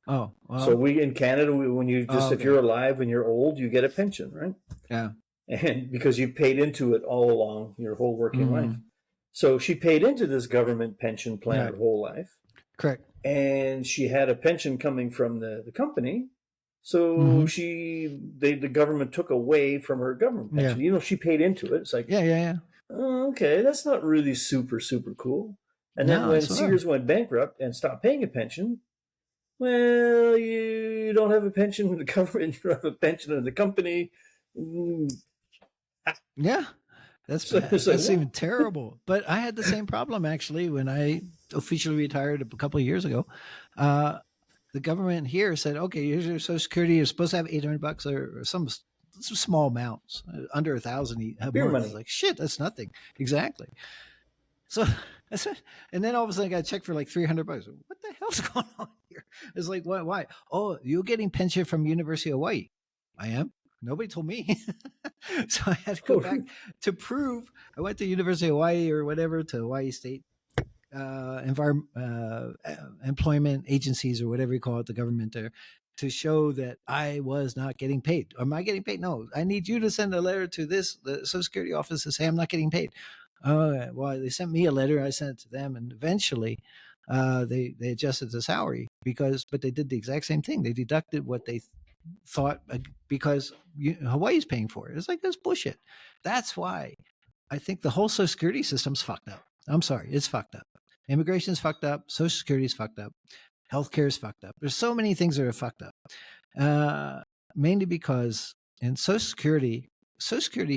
Oh, well. So we in Canada, when you if you're alive and you're old, you get a pension, right? Yeah. And because you've paid into it all along your whole working life. So she paid into this government pension plan her whole life. Correct. And she had a pension coming from the company. So the government took away from her government pension. She paid into it. It's like, oh, okay, that's not really super, super cool. And then when Sears went bankrupt and stopped paying a pension, well, you don't have a pension in the government, you don't have a pension in the company. Yeah, that's even terrible. But I had the same problem actually when I officially retired a couple of years ago. The government here said, okay, here's your Social Security. You're supposed to have $800 or some small amounts, under 1,000 a Beer month. money. Like, shit, that's nothing. Exactly. So, and then all of a sudden I got a check for like $300. What the hell's going on here? It's like, why? Oh, you're getting pension from University of Hawaii. I am. Nobody told me. So I had to go back to prove. I went to University of Hawaii or whatever, to Hawaii State employment agencies or whatever you call it, the government there, to show that I was not getting paid. Am I getting paid? No. I need you to send a letter to the Social Security office to say I'm not getting paid. Well, they sent me a letter. I sent it to them, and eventually they adjusted the salary but they did the exact same thing. They deducted what they thought because Hawaii's paying for it. It's like, that's bullshit. That's why I think the whole Social Security system's fucked up. I'm sorry, it's fucked up. Immigration's fucked up. Social Security's fucked up. Healthcare is fucked up. There's so many things that are fucked up. Mainly because in Social Security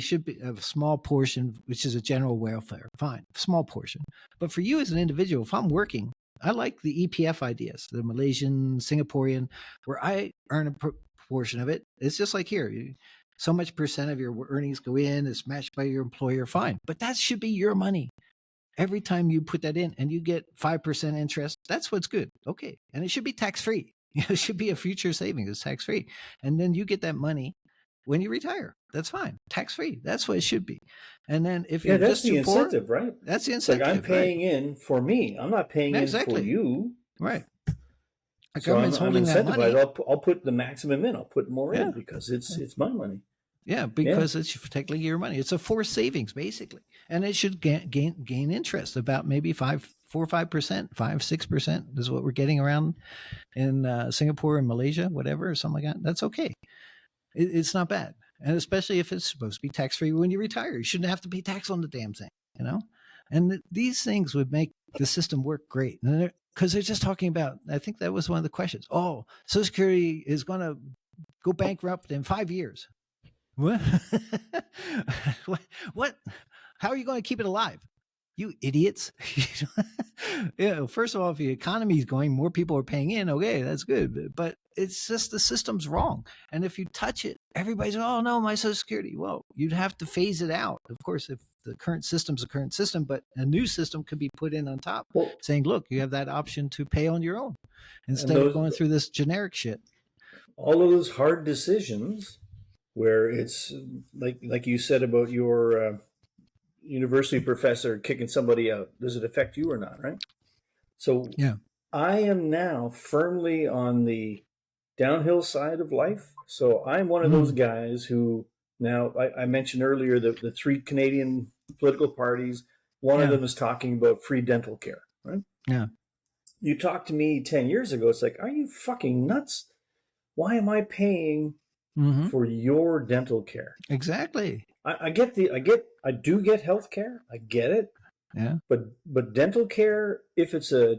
should be a small portion, which is a general welfare. Fine, small portion. But for you as an individual, if I'm working, I like the EPF ideas, the Malaysian, Singaporean, where I earn a portion of it. It's just like here. So much percent of your earnings go in, it's matched by your employer, fine. But that should be your money. Every time you put that in and you get 5% interest, that's what's good. Okay. And it should be tax-free. It should be a future savings. It's tax-free. And then you get that money when you retire. That's fine. Tax-free. That's what it should be. And then if you're just too poor, incentive, right? That's the incentive. Like I'm paying in for me. I'm not paying in for you. Right. The so government's holding that money. I'll put the maximum in. I'll put more in because it's my money. Yeah, because it's technically your money. It's a forced savings, basically, and it should gain interest about maybe 4 or 5%, 5-6% is what we're getting around in Singapore and Malaysia, whatever, or something like that. That's okay. It's not bad, and especially if it's supposed to be tax free when you retire, you shouldn't have to pay tax on the damn thing, And these things would make the system work great, because they're just talking about. I think that was one of the questions. Oh, Social Security is going to go bankrupt in 5 years. What? What? How are you going to keep it alive? You idiots. First of all, if the economy is going, more people are paying in. Okay, that's good. But it's just the system's wrong. And if you touch it, everybody's, oh no, my Social Security. Well, you'd have to phase it out. Of course, if the current system's a current system, but a new system could be put in on top, saying, look, you have that option to pay on your own instead of going through this generic shit. All of those hard decisions where it's like you said about your university professor kicking somebody out. Does it affect you or not, right? So I am now firmly on the downhill side of life. So I'm one of those guys who now, I mentioned earlier the 3 Canadian political parties. One of them is talking about free dental care, right? Yeah. You talked to me 10 years ago. It's like, are you fucking nuts? Why am I paying for your dental care? Exactly. I do get health care. I get it. Yeah. But dental care, if it's a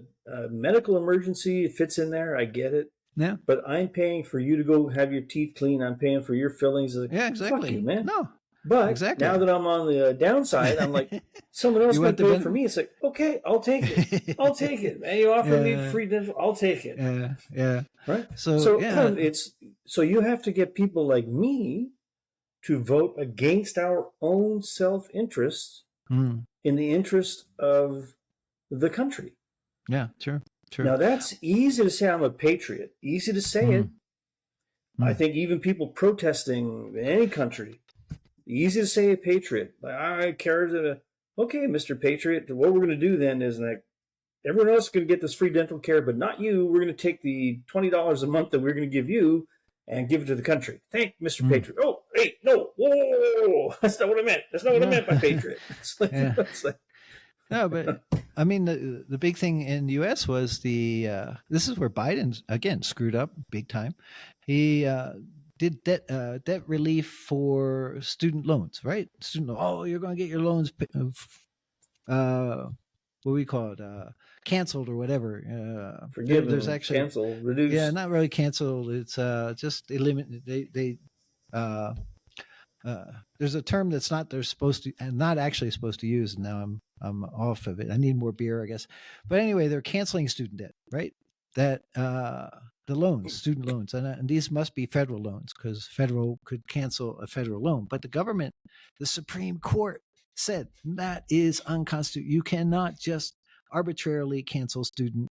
medical emergency, it fits in there. I get it. Yeah. But I'm paying for you to go have your teeth cleaned. I'm paying for your fillings. Yeah, Fuck exactly. you, man. No, But exactly. now that I'm on the downside, I'm like, someone else going to pay for me. It's like, okay, I'll take it. I'll take it. Man, you offer me free dental, I'll take it. Yeah, yeah. Right. So yeah, so you have to get people like me to vote against our own self-interest in the interest of the country. Yeah, true. Now that's easy to say. I'm a patriot. Easy to say it. I think even people protesting in any country, easy to say a patriot. Like, I care to. Okay, Mr. Patriot. What we're going to do then is like everyone else is going to get this free dental care, but not you. We're going to take the $20 a month that we're going to give you and give it to the country. Thank Mr. Patriot. Oh, hey, no, whoa, that's not what I meant. That's not what I meant by patriot. It's like, it's like, no, but I mean, the big thing in the U.S. was this is where Biden, again, screwed up big time. He did debt relief for student loans, right? You're going to get your loans, what do we call it? Canceled or whatever. Forgiven, there's actually canceled, reduced. Yeah, not really canceled. It's just eliminated. There's a term that's not actually supposed to use, and now I'm off of it. I need more beer, I guess. But anyway, they're canceling student debt, right? That the student loans, and these must be federal loans because federal could cancel a federal loan. But the government, the Supreme Court said that is unconstitutional. You cannot just arbitrarily cancel student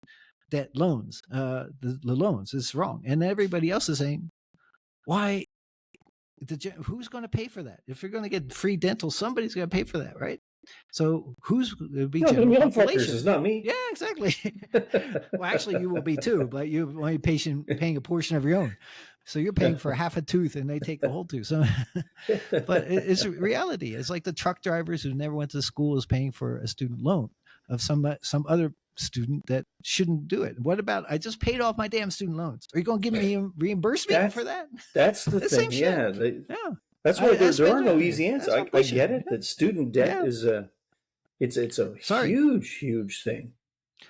debt loans. The loans is wrong, and everybody else is saying, why? Who's going to pay for that? If you're going to get free dental, somebody's going to pay for that, right? So who's going to be general population? It's not me. Yeah, exactly. Well, actually, you will be too, but you're only paying a portion of your own. So you're paying for half a tooth, and they take the whole tooth. So, but it's a reality. It's like the truck drivers who never went to school is paying for a student loan of some other student that shouldn't do it. What about, I just paid off my damn student loans? Are you going to give me a reimbursement for that? That's the thing. Yeah. That's why there are no easy answers. I get it that student debt is it's a huge thing.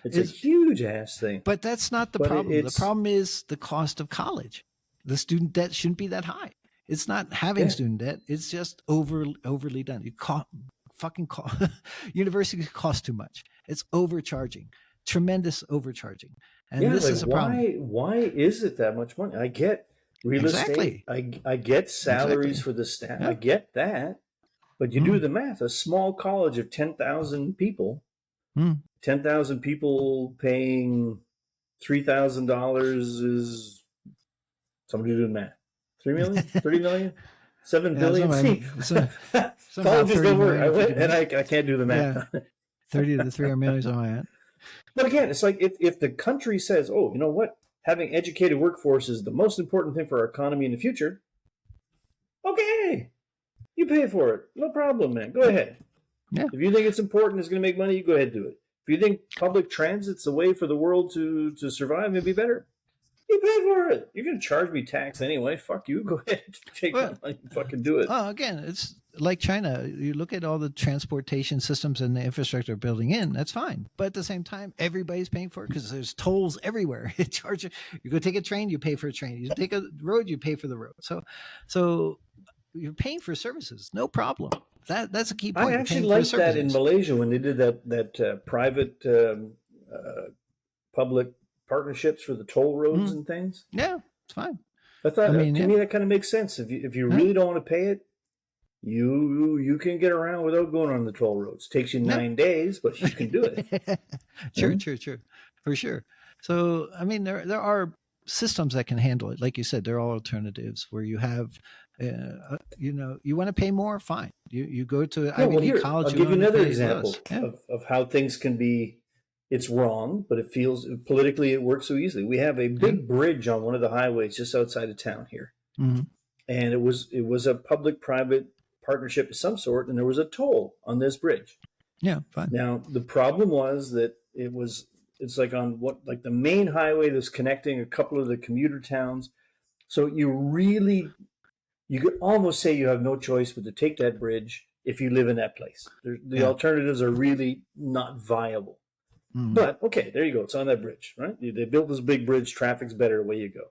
It's a huge ass thing. But that's not the problem. The problem is the cost of college. The student debt shouldn't be that high. It's not having student debt. It's just overly done. Universities cost too much. It's overcharging, tremendous overcharging. And this is a problem. Why is it that much money? I get real estate. I get salaries for the staff. Yeah. I get that. But you do the math. A small college of 10,000 people, 10,000 people paying $3,000 is, somebody do the math. 3 million? 30 million? 7 billion? Colleges don't work. I went and I can't do the math. Yeah. 30 to 300 million on my end. But again, it's like if the country says, oh, you know what? Having educated workforce is the most important thing for our economy in the future. Okay. You pay for it. No problem, man. Go ahead. Yeah. If you think it's important, it's going to make money, you go ahead and do it. If you think public transit's a way for the world to survive and be better, you pay for it. You're going to charge me tax anyway. Fuck you. Go ahead. Take my money and fucking do it. Again, it's like China. You look at all the transportation systems and the infrastructure building in, that's fine. But at the same time, everybody's paying for it because there's tolls everywhere. You go take a train, you pay for a train. You take a road, you pay for the road. So you're paying for services. No problem. That's a key point. I actually liked that in Malaysia when they did that private public partnerships for the toll roads and things. Yeah, it's fine. I thought to me that kind of makes sense. If you really don't want to pay it, you can get around without going on the toll roads. Takes you 9 days, but you can do it. True, for sure. So I mean, there are systems that can handle it. Like you said, there are alternatives where you have, you want to pay more, fine. You go to Ivy League college. I'll give you another example of how things can be. It's wrong, but it feels politically it works so easily. We have a big bridge on one of the highways just outside of town here, and it was a public-private partnership of some sort, and there was a toll on this bridge. Yeah, fine. Now the problem was that it's like on the main highway that's connecting a couple of the commuter towns. So you you could almost say you have no choice but to take that bridge if you live in that place. The alternatives are really not viable. Mm-hmm. But okay, there you go. It's on that bridge, right? They built this big bridge. Traffic's better. Away you go.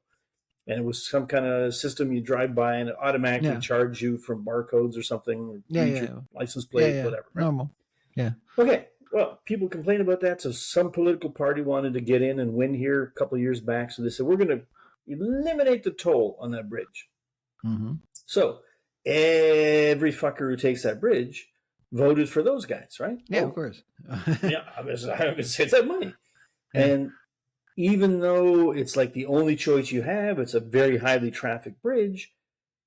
And it was some kind of system you drive by and it automatically charge you from barcodes or something, or your license plate, whatever. Right? Normal. Yeah. Okay. Well, people complain about that. So some political party wanted to get in and win here a couple of years back. So they said, we're going to eliminate the toll on that bridge. Mm-hmm. So every fucker who takes that bridge voted for those guys, right? Yeah, of course. Yeah, I'm going to save that money. Yeah. And even though it's like the only choice you have, it's a very highly trafficked bridge.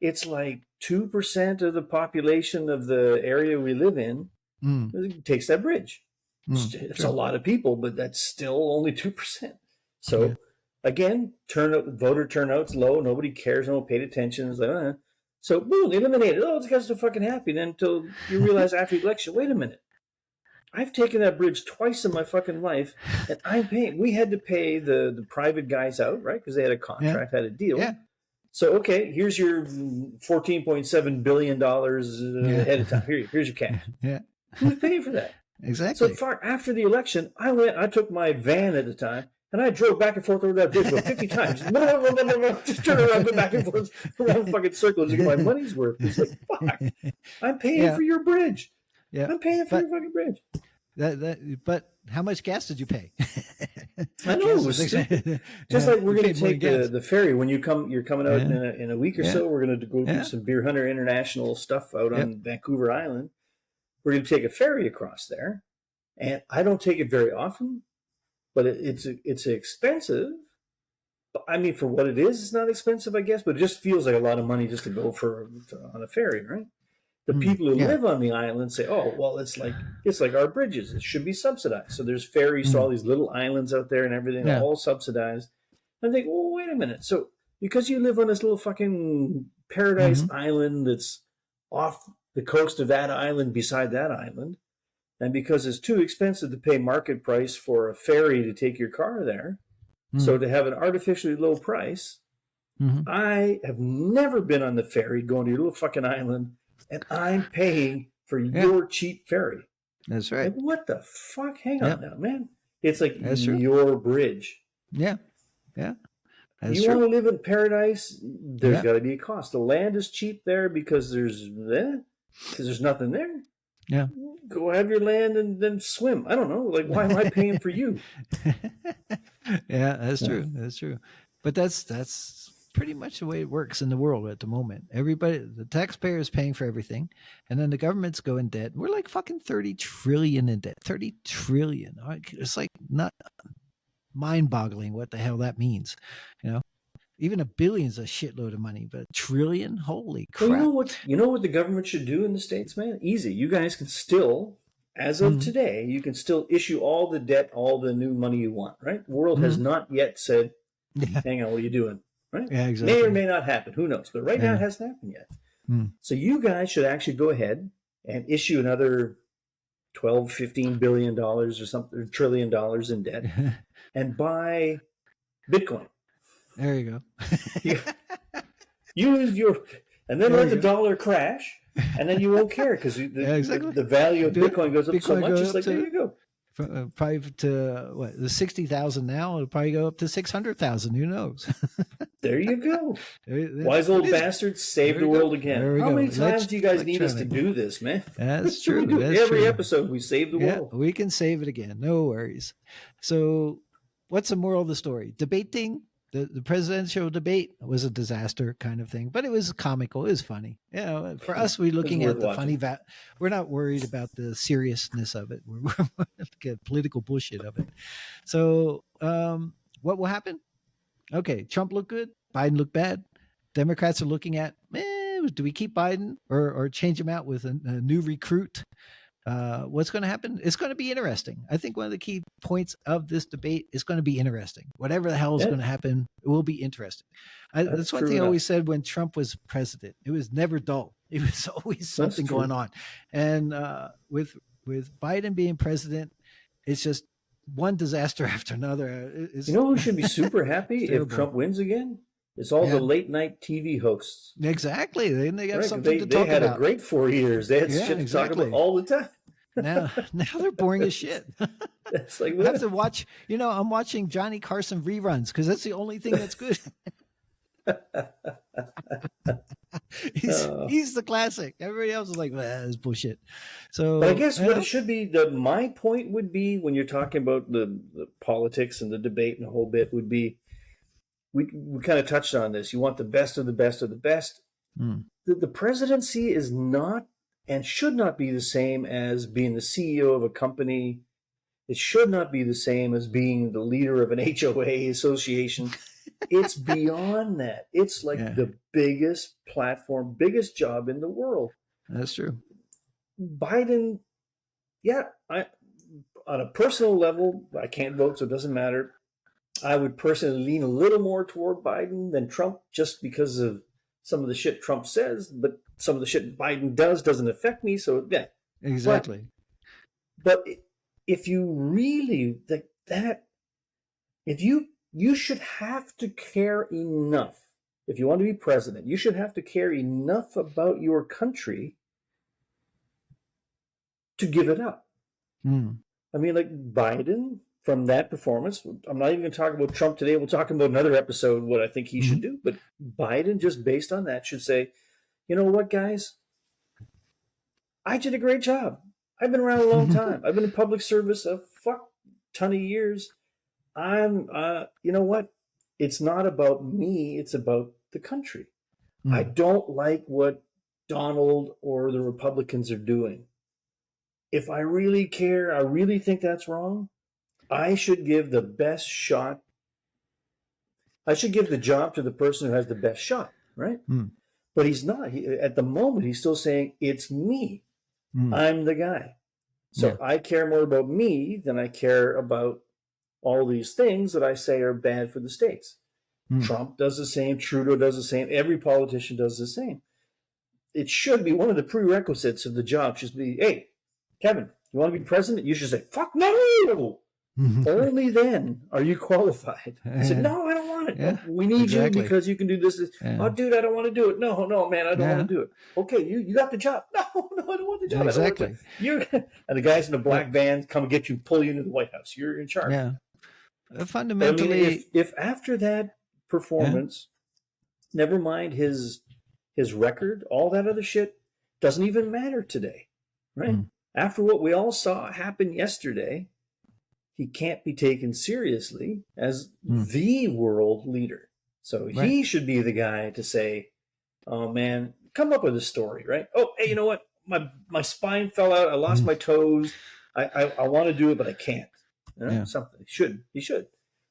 It's like 2% of the population of the area we live in takes that bridge. It's a lot of people, but that's still only 2%. So again, voter turnout's low. Nobody cares. No one paid attention. It's like, So boom, eliminated. Oh, these guys are fucking happy. Then until you realize after the election, wait a minute. I've taken that bridge twice in my fucking life, and I'm paying. We had to pay the private guys out, right? Because they had a contract, had a deal. Yeah. So, okay, here's your $14.7 billion ahead of time. Here's your cash. Yeah. Who's paying for that? Exactly. So far after the election, I took my van at the time, and I drove back and forth over that bridge about 50 times. Just turn around, go back and forth around fucking circles to get my money's worth. It's like, fuck, I'm paying for your bridge. Yeah. I'm paying for your fucking bridge. But how much gas did you pay? I know. It was just like we're going to take the ferry. When you're coming out in a week or so, we're going to go do some Beer Hunter International stuff out on Vancouver Island. We're going to take a ferry across there. And I don't take it very often, but it's expensive. I mean, for what it is, it's not expensive, I guess, but it just feels like a lot of money just to go on a ferry, right? The people who live on the island say, "Oh, well, it's like our bridges. It should be subsidized." So there's ferries to all these little islands out there and everything, all subsidized. And I think, well, wait a minute. So because you live on this little fucking paradise island that's off the coast of that island beside that island, and because it's too expensive to pay market price for a ferry to take your car there, so to have an artificially low price, I have never been on the ferry going to your little fucking island. And I'm paying for your cheap ferry. That's right. Like, what the fuck? Hang on now, man. It's like your bridge. Yeah. Yeah. That's you want to live in paradise? There's got to be a cost. The land is cheap there because there's nothing there. Yeah. Go have your land and then swim. I don't know. Like, why am I paying for you? Yeah, that's true. That's true. But that's pretty much the way it works in the world at the moment. Everybody, the taxpayer is paying for everything, and then the governments go in debt. We're like fucking 30 trillion in debt. 30 trillion. It's like not mind-boggling what the hell that means. You know, even a billion is a shitload of money, but a trillion, holy crap! Well, you know what the government should do in the States, man? Easy. You guys can still, as of today, you can still issue all the debt, all the new money you want. Right? The world has not yet said, "Hang on, what are you doing?" Right? Yeah, exactly. May or may not happen. Who knows? But right now it hasn't happened yet. So you guys should actually go ahead and issue another $12-15 billion or something, $1 trillion in debt and buy Bitcoin. There you go. Use and then let the dollar crash, and then you won't care because the value of Bitcoin goes up so much. It's like, there you go. Probably to what, the 60,000 now, it'll probably go up to 600,000. Who knows? There you go. Wise old bastards save the world again. How many times do you guys need us to do this, man? That's true. Every episode we save the world. We can save it again. No worries. So what's the moral of the story? Debating. The presidential debate was a disaster kind of thing, but it was comical. It was funny. You know, for us, we're looking at the funny. We're not worried about the seriousness of it. We're looking at political bullshit of it. So what will happen? Okay, Trump looked good. Biden looked bad. Democrats are looking at, do we keep Biden or change him out with a new recruit? What's going to happen? It's going to be interesting. I think one of the key points of this debate is going to be interesting. Whatever the hell is going to happen, it will be interesting. That's one thing I always said when Trump was president. It was never dull. It was always something going on. And with Biden being president, it's just one disaster after another. You know who should be super happy if Trump wins again? It's all the late night TV hosts. Exactly. They have Right? something to They talk had about. a great 4 years. They had shit to talk about all the time. now they're boring as shit. It's like, I have to watch. I'm watching Johnny Carson reruns because that's the only thing that's good. He's the classic. Everybody else is like, that's bullshit. So, but I guess what it should be, my point would be, when you're talking about the politics and the debate and the whole bit, would be, we kind of touched on this. You want the best of the best of the best. The presidency is not and should not be the same as being the CEO of a company. It should not be the same as being the leader of an HOA association. It's beyond that. It's like the biggest platform, biggest job in the world. That's true. Biden, on a personal level, I can't vote, so it doesn't matter. I would personally lean a little more toward Biden than Trump, just because of some of the shit Trump says, but some of the shit Biden doesn't affect me. So yeah, exactly. But if you really if you should have to care enough, if you want to be president, you should have to care enough about your country to give it up. I mean, like Biden, from that performance, I'm not even going to talk about Trump today. We'll talk about another episode what I think he should do. But Biden, just based on that, should say, you know what, guys? I did a great job. I've been around a long time. I've been in public service a fuck ton of years. You know what? It's not about me. It's about the country. I don't like what Donald or the Republicans are doing. If I really care, I really think that's wrong, I should give the best shot. I should give the job to the person who has the best shot, right? But he's not. At the moment, he's still saying, it's me. I'm the guy. So I care more about me than I care about all these things that I say are bad for the states. Trump does the same. Trudeau does the same. Every politician does the same. It should be one of the prerequisites of the job. Should be, hey, Kevin, you want to be president? You should say, fuck no. Only then are you qualified. I said, no, I don't want it. No, we need you because you can do this. Oh, dude, I don't want to do it. No, man, I don't want to do it. Okay, you got the job. No, I don't want the job. Exactly. And the guys in the black vans come and get you, pull you into the White House. You're in charge. Yeah. Fundamentally, I mean, if after that performance, never mind his record, all that other shit doesn't even matter today, right? After what we all saw happen yesterday, he can't be taken seriously as the world leader. So he should be the guy to say, oh man, come up with a story, right? Oh, hey, you know what? My spine fell out. I lost my toes. I want to do it, but I can't. You know? Something. He should.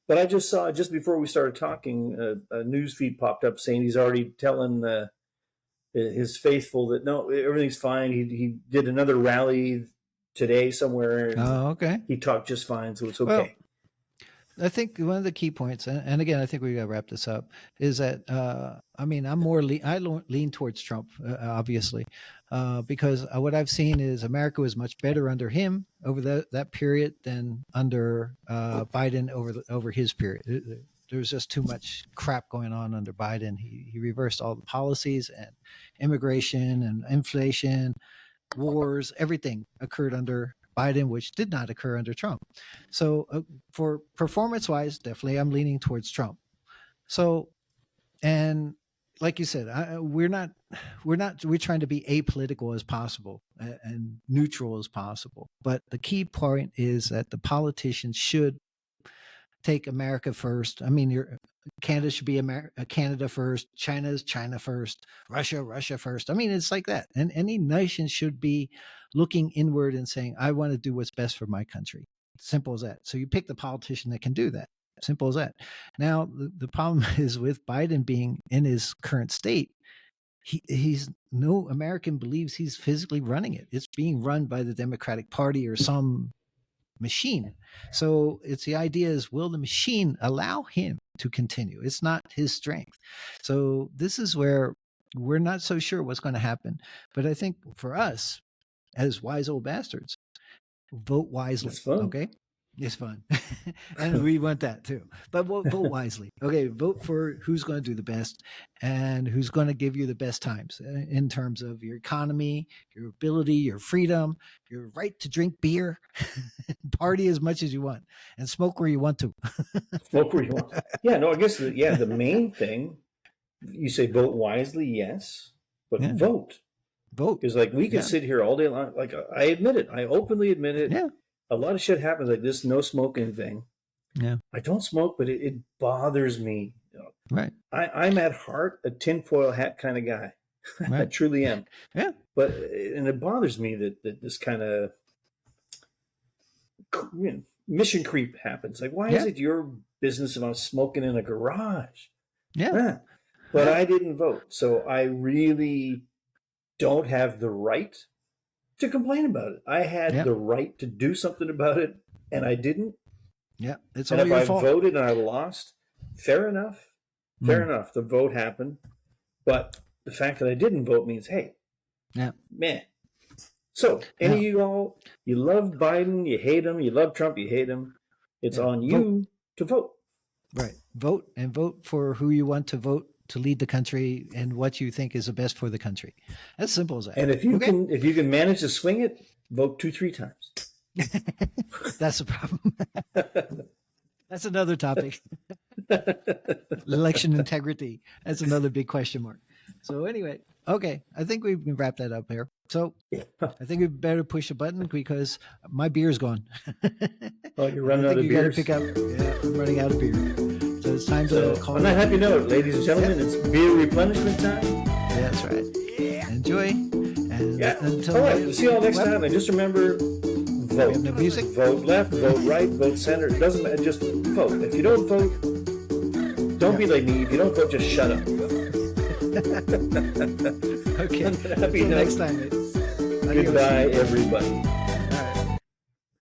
But I just saw, just before we started talking, a news feed popped up saying he's already telling his faithful that no, everything's fine. He did another rally today somewhere. And he talked just fine, so it's okay. Well, I think one of the key points, and again, I think we got to wrap this up, is that I mean, I lean towards Trump, obviously, because what I've seen is America was much better under him over that period than under Biden over his period. There was just too much crap going on under Biden. He reversed all the policies, and immigration and inflation, wars, everything occurred under Biden, which did not occur under Trump. So for performance-wise, definitely I'm leaning towards Trump. So, and like you said, we're trying to be apolitical as possible and neutral as possible. But the key point is that the politicians should take America first. I mean, Canada should be Canada first. China's China first. Russia first. I mean, it's like that. And any nation should be looking inward and saying, I want to do what's best for my country. Simple as that. So you pick the politician that can do that. Simple as that. Now, the problem is with Biden being in his current state, he's no American believes he's physically running it. It's being run by the Democratic Party or some machine. So it's the idea is, will the machine allow him to continue? It's not his strength. So this is where we're not so sure what's going to happen. But I think for us, as wise old bastards, vote wisely. Okay. It's fun. And we want that too. But vote wisely. Okay, vote for who's going to do the best and who's going to give you the best times in terms of your economy, your ability, your freedom, your right to drink beer, party as much as you want, and smoke where you want to. Smoke where you want. Yeah, no, I guess the main thing, you say vote wisely, yes, but Yeah. vote. Vote. Because like we could sit here all day long. Like I admit it, I openly admit it. Yeah. A lot of shit happens like this no smoking thing. Yeah. I don't smoke, but it bothers me. Right. I'm at heart a tinfoil hat kind of guy. Right. I truly am. Yeah. But and it bothers me that this kind of mission creep happens. Like, why is it your business if I'm smoking in a garage? Yeah. But I didn't vote, so I really don't have the right to complain about it. I had the right to do something about it, and I didn't. Yeah, it's all your fault. If I voted and I lost, fair enough. Fair enough. The vote happened, but the fact that I didn't vote means, hey, man. So, any of you all, you love Biden, you hate him. You love Trump, you hate him. It's on you to vote. Right. Vote, and vote for who you want to vote to lead the country and what you think is the best for the country. As simple as that. And if you can manage to swing it, vote 2-3 times. That's the problem. That's another topic. Election integrity. That's another big question mark. So anyway, okay, I think we can wrap that up here. So I think we better push a button because my beer's gone. Oh, you're running out of beer. Pick up. Yeah, I'm running out of beer. So it's time to call. On that happy note, ladies and gentlemen, it's beer replenishment time. Yeah, that's right. Enjoy. And until all right, we'll see you all next time. And just remember, vote. No music. Vote left, vote right, vote center. It doesn't matter. Just vote. If you don't vote, don't be like me. If you don't vote, just shut up. Okay. Until next time. Goodbye, everybody.